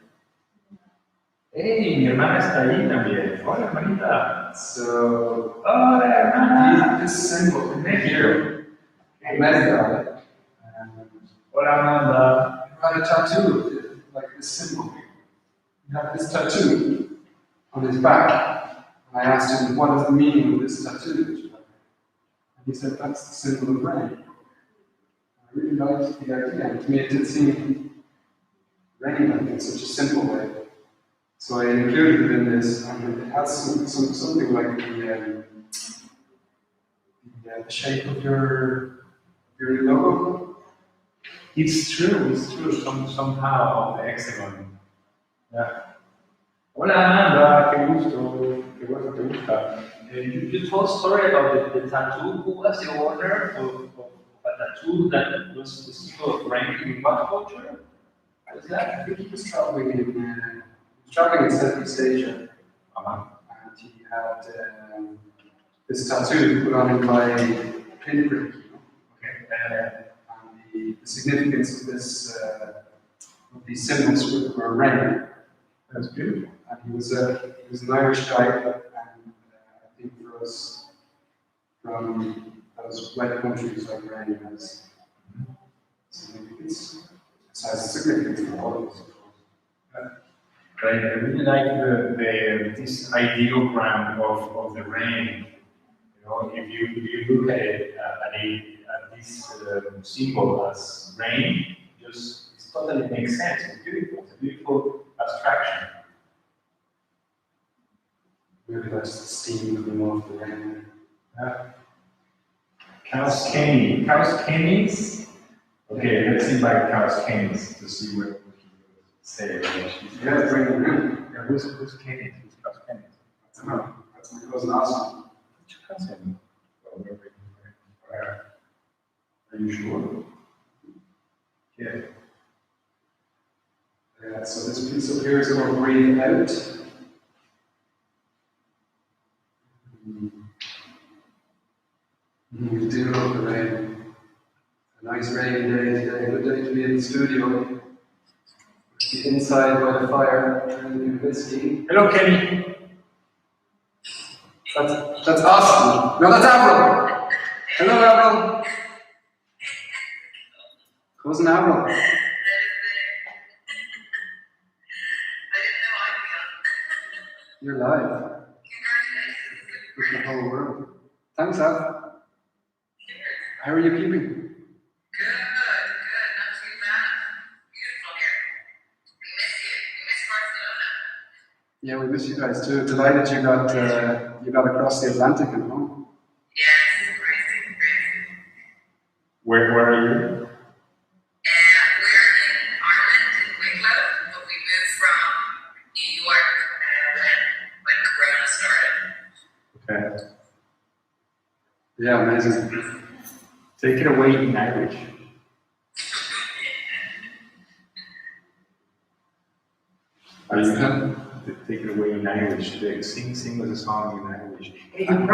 Hey, mi hermana está ahí también. Hola, hermanita. So, Hola, hermana. this symbol here, America, Hola, Amanda. had a tattoo of it, like this symbol here. He had this tattoo on his back. And I asked him, what is the meaning of this tattoo? And he said, that's the symbol of rain. I really liked the idea. And to me, it did seem rain like in such a simple way. So I included it in this, and it has something like the shape of your logo. It's true. Somehow the hexagon. Yeah. Hola, Amanda. Qué gusto. Qué bueno que te gusta. You told a story about the tattoo. Who was the owner of a tattoo that was the symbol of rain in what culture? What is that? I think he was traveling in Southeast Asia. And he had this tattoo put on him by a pinprick. Okay. And the significance of this, of these symbols were rain. That's beautiful. And he was an Irish guy, and I think for us from those wet countries like rain has significance. So has significance for all of us. Right, I really like this ideogram of the rain. You know, if you look at it at this symbol as rain, it totally makes sense. It's beautiful. It's a beautiful abstraction. Maybe that's the steam coming off the rain. Chaos Kenny. Chaos Kenny's? Okay, let's invite Chaos Kenny's to see what he will say. Yeah, bring them in. Yeah, who's Kenny? Who's Chaos Kenny? I don't know. That's my cousin Austin. What's your cousin? Are you sure? Yeah. So this piece up here is called Breathe Out. We do love the rain. A nice rainy day today. Good day to be in the studio. Be inside by the fire, drinking whiskey. Hello, Kenny. That's Austin. No, that's Avril. Hello, Avril. Cousin Avril. You're live. With the whole world. Thanks, Av. How are you keeping? Good, not too bad. Beautiful here. We miss you. We miss Barcelona. Yeah, we miss you guys too. Delighted you got across the Atlantic and home. Yes, crazy. Where are you? We're in Ireland, in Wicklow, but we moved from New York when Corona started. Okay. Yeah, amazing. Take it away in Irish. Are you take it away in Irish? Sing us a song in Irish. Hey, you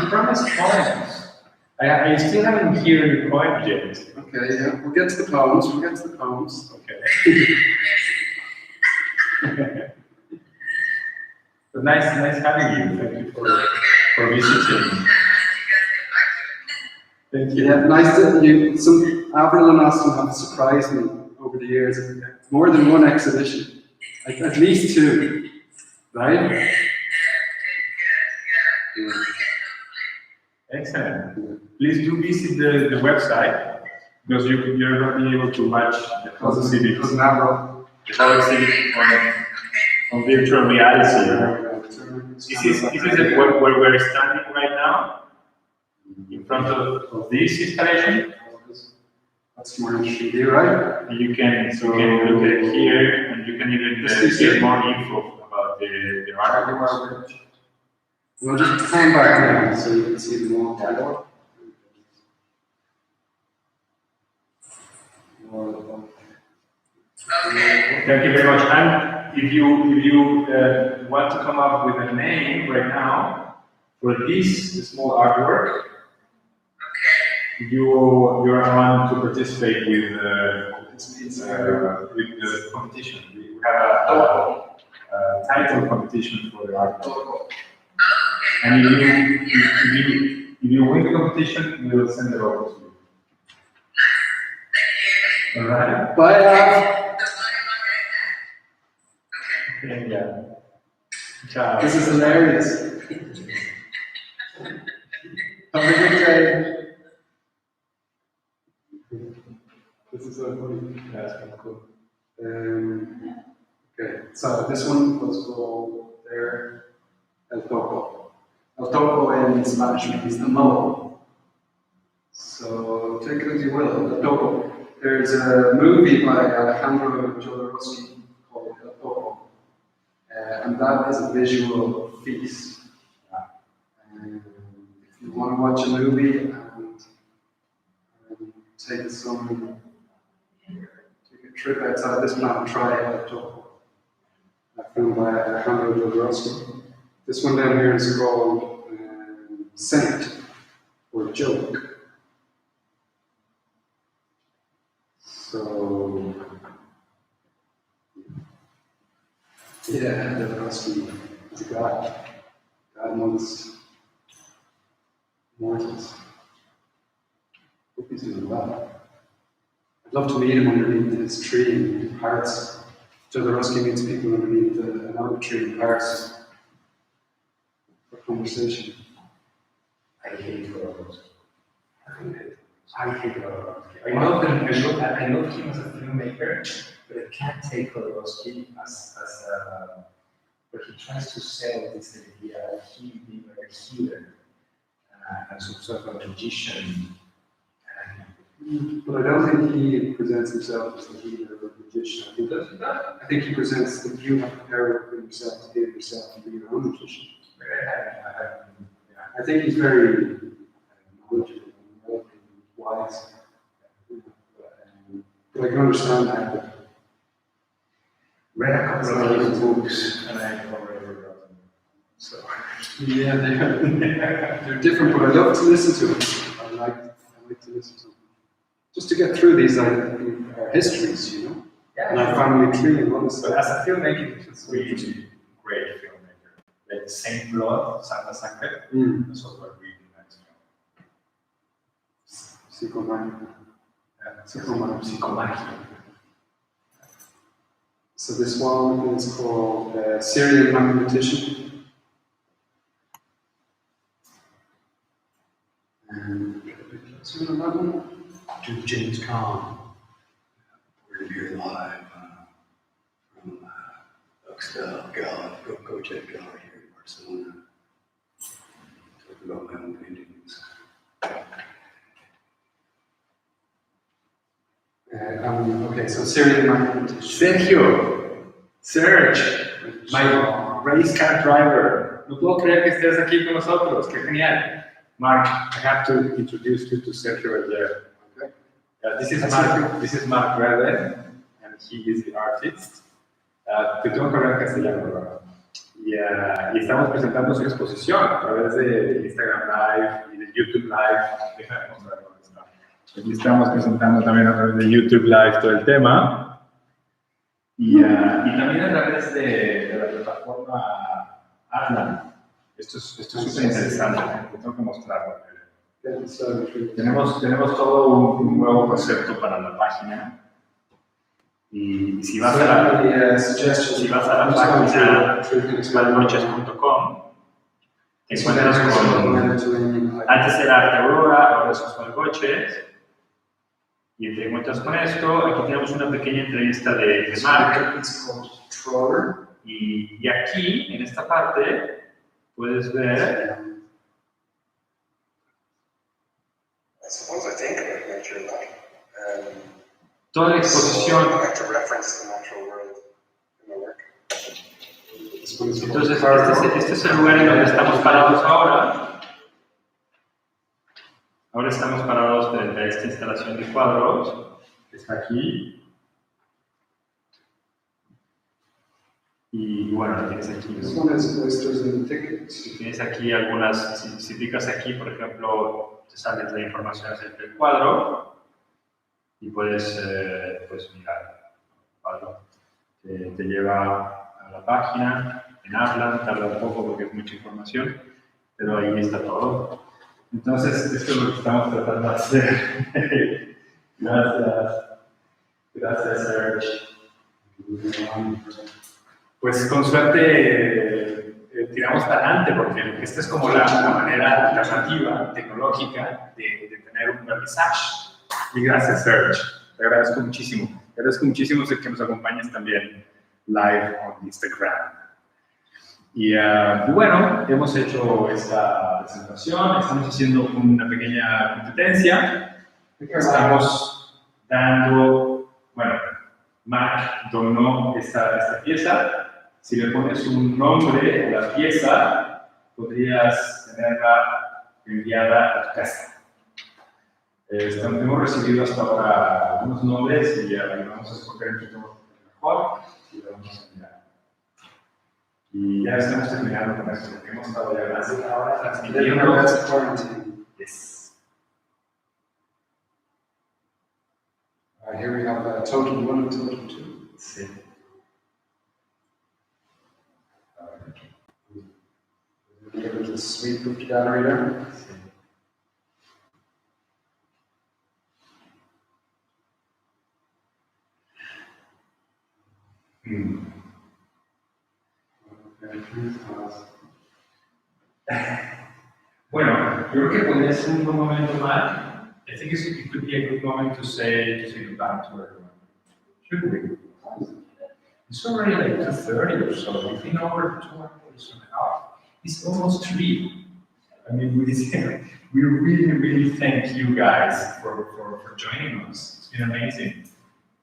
promised poems. I still haven't heard your poem yet. Okay, yeah. We'll get to the poems. Okay. But nice having you. Thank you for visiting. Thank you. Yeah, nice that Avril and Austin have surprised me over the years. More than one exhibition. Like at least two. Right? Yeah. Excellent. Please do visit the website because you're going to be able to watch the whole exhibit. Cousin Avril. The whole exhibit on virtual reality. This is where we're standing right now, in front of this installation. That's more interesting view, right? And you can look at it here, and you can even get more info about the artwork. We'll just stand back now so you can see the wall. Okay. Thank you very much. And if you want to come up with a name right now for this small artwork, you're on to participate with the competition. We have a title competition for the artwork. And if you win the competition, we will send it over to you. All right. Bye. Yeah. Ciao. This is hilarious. Have a good day. This is so funny. That's kind of cool. Okay, so this one was called there El Topo. El Topo in Spanish means the mole. So take it as you will, El Topo. There's a movie by Alejandro Jodorowsky called El Topo. And that is a visual feast. If you want to watch a movie and take a trip outside this planet, try El Topo. Filmed by Alejandro Jodorowsky. This one down here is called Saint or Joke. So, yeah, Jodorowsky is a god. God amongst mortals. Hope he's doing well. I'd love to meet him underneath his tree in Paris. Jodorowsky meets people underneath another tree in Paris for conversation. I hate Jodorowsky. I hate Jodorowsky. I love him as a filmmaker, but I can't take Jodorowsky as but he tries to sell this idea of him being like a healer and some sort of a magician. But I don't think he presents himself as the healer or the magician. I think he presents that you have the power for yourself to heal yourself and be your own magician. I think he's very knowledgeable and wise. But I can understand that. Read a couple of his books and I already forgotten them. So Yeah, they're different, but I love to listen to them. I like to listen to them. Just to get through these our histories, you know? And our family tree and all this but stuff. as a filmmaker, he's really great filmmaker. Like Saint Blood, Santa THICKET, that's also a really nice film. Psychomagia. So this one is called Syrian Mathematician. And To James Caan. We're here live from Uxval Gochez Gallery here in Barcelona. Talking about my own paintings. Okay, so Syrian Mathematician. Serge, my race car driver. No puedo creer que estés aquí con nosotros. Qué genial. Mark, I have to introduce you to Sergio Ayer. This is Mark Redden, and he is the artist. Te tengo que hablar en castellano, ¿verdad? Y estamos presentando su exposición a través de Instagram Live y de YouTube Live. Déjame mostrar dónde está. Aquí estamos presentando también a través de YouTube Live todo el tema. Y también a través de la plataforma Atlan. Esto es súper interesante, te tengo que mostrarlo. Tenemos todo un nuevo concepto para la página. Y si vas a la página uxvalgochez.com, te encuentras con. Antes era Arte Aurora, ahora es Uxval Gochez. Y te encuentras con esto. Aquí tenemos una pequeña entrevista de Mark. Y aquí, en esta parte, puedes ver. Suppose I think about nature like Toda la exposición. I like to reference the natural world in my work. Entonces, este es el lugar en donde estamos parados ahora. Ahora estamos parados frente a esta instalación de cuadros que está aquí. Y bueno, tienes aquí. This one is oysters and THICKET. Tienes aquí algunas, si picas aquí, por ejemplo, te sale la información acerca del cuadro y puedes mirar. ¿Vale? Te lleva a la página, en Aplan, tarda un poco porque es mucha información, pero ahí está todo. Entonces, esto es lo que estamos tratando de hacer. Gracias, Serge. Pues con suerte tiramos para adelante, porque esta es como la manera alternativa, tecnológica, de tener un vernizaje. Y gracias, Serge. Te agradezco muchísimo. Te agradezco muchísimo que nos acompañes también live on Instagram. Y bueno, hemos hecho esta presentación, estamos haciendo una pequeña competencia. Estamos dando, bueno, Mark donó esta pieza. Si le pones un nombre a la pieza, podrías tenerla enviada a tu casa. Hemos recibido hasta ahora algunos nombres y vamos a escoger el que mejor y lo vamos a enviar. Y ya estamos terminando con esto, porque hemos estado ya más de una hora transmitiendo. Yes. Here we have total 1 and total 2. Sí. Give it a sweep of the gallery there. Sí. Mm. Bueno, yo creo que podría ser un buen momento, Mark. I think it could be a good moment to say goodbye to everyone. Should we? It's already like 2:30 or so. We've been over 2 hours and a half. It's almost 3. I mean, we really thank you guys for joining us. It's been amazing.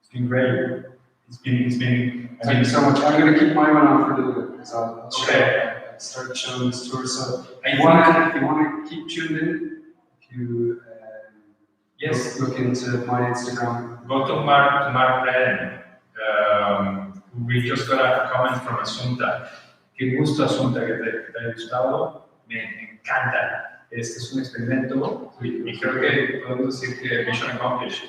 It's been great. Thank you so much. I'm going to keep my one on for a little bit because I'll Okay. start showing this tour. So I if think- you want to keep tuned in, if you Yes. look into my Instagram. Go to Mark Redden. We just got a comment from Asunta. Qué gusto, Asunta, que te haya gustado. Me encanta. Este es un experimento y creo que podemos decir que mission accomplished.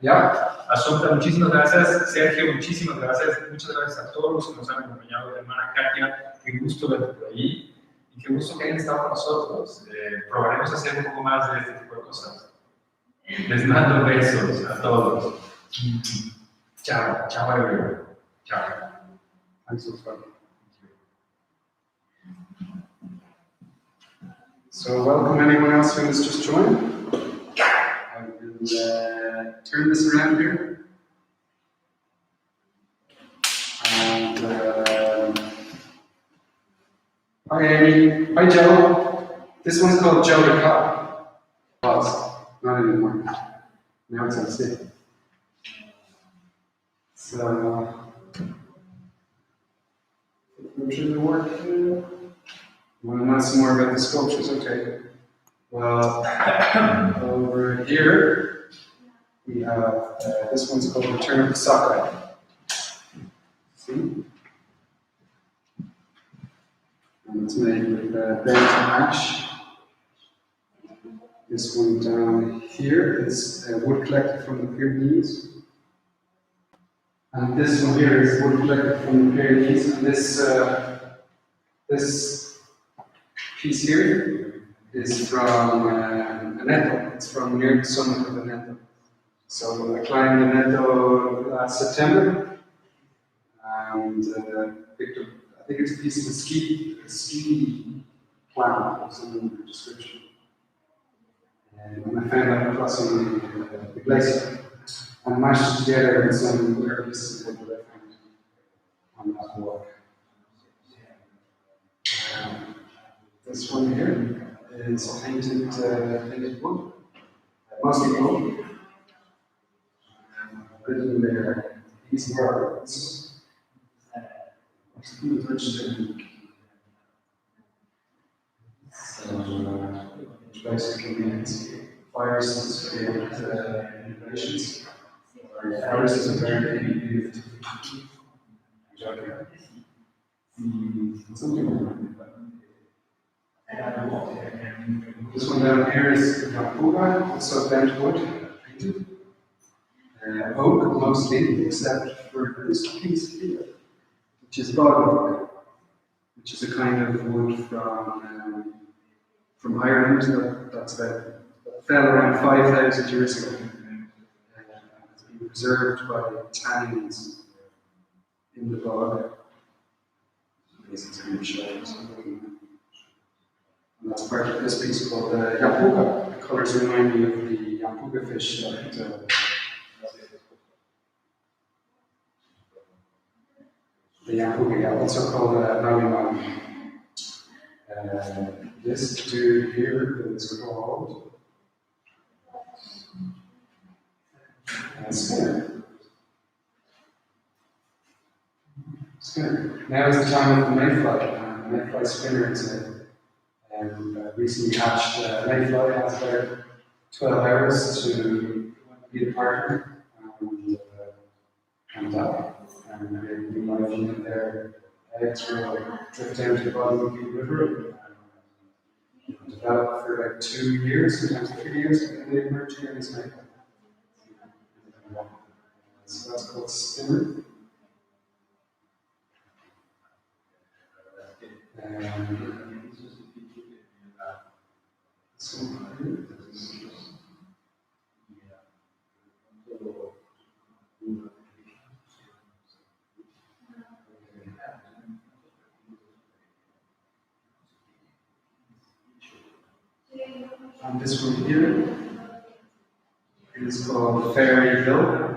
Yeah. Asunta, muchísimas gracias. Sergio, muchísimas gracias. Muchas gracias a todos los que nos han acompañado. Hermana Katia, qué gusto verte por ahí. Y qué gusto que hayan estado con nosotros. Probaremos hacer un poco más de este tipo de cosas. Les mando besos a todos. Chao, chao, everyone. Chao. Thanks so much. So welcome anyone else who has just joined. I will turn this around here. And hi Amy, hi Joe. This one's called Joe the Cop. Was, not anymore. Now it's on stage. So, should the work here? Want to know some more about the sculptures? Okay. Well, over here we have this one's called Return of the Sockeye. See? And it's made with bent ash. This one down here is wood collected from the Pyrenees. And this one here is wood collected from the Pyrenees. And this piece here is from Aneto. It's from near the summit of Aneto. So I climbed Aneto last September and picked up, I think it's a piece of a ski plan or something in the description. And I found that crossing the glacier and mashed it together with some other pieces of wood that I found on that walk. This one here is painted wood, mostly gold. Written there, these words. So, basically means viruses create innovations, or viruses are very beautiful. Something like that. This one down here is Yapuga, also bent wood, painted. Oak mostly, except for this piece here, which is bog oak, which is a kind of wood from Ireland that fell around 5,000 years ago. It's been preserved by tannins in the bog. This is going to show you something. And that's part of this piece called Yapuga. The colours remind me of the Yapuga fish that the Yapuga, also called Nawiman. This dude here is called Skinner. Skinner. Now is the time of the mayfly. Mayfly spinner is a recently hatched mayfly. Has about 12 hours to be a partner and die. And new life in their eggs will drift down to the bottom of the river and develop for about 2 years, sometimes 3 years, and they emerge again as mayfly. So that's called spinner. And this one here is called Fairy Hill.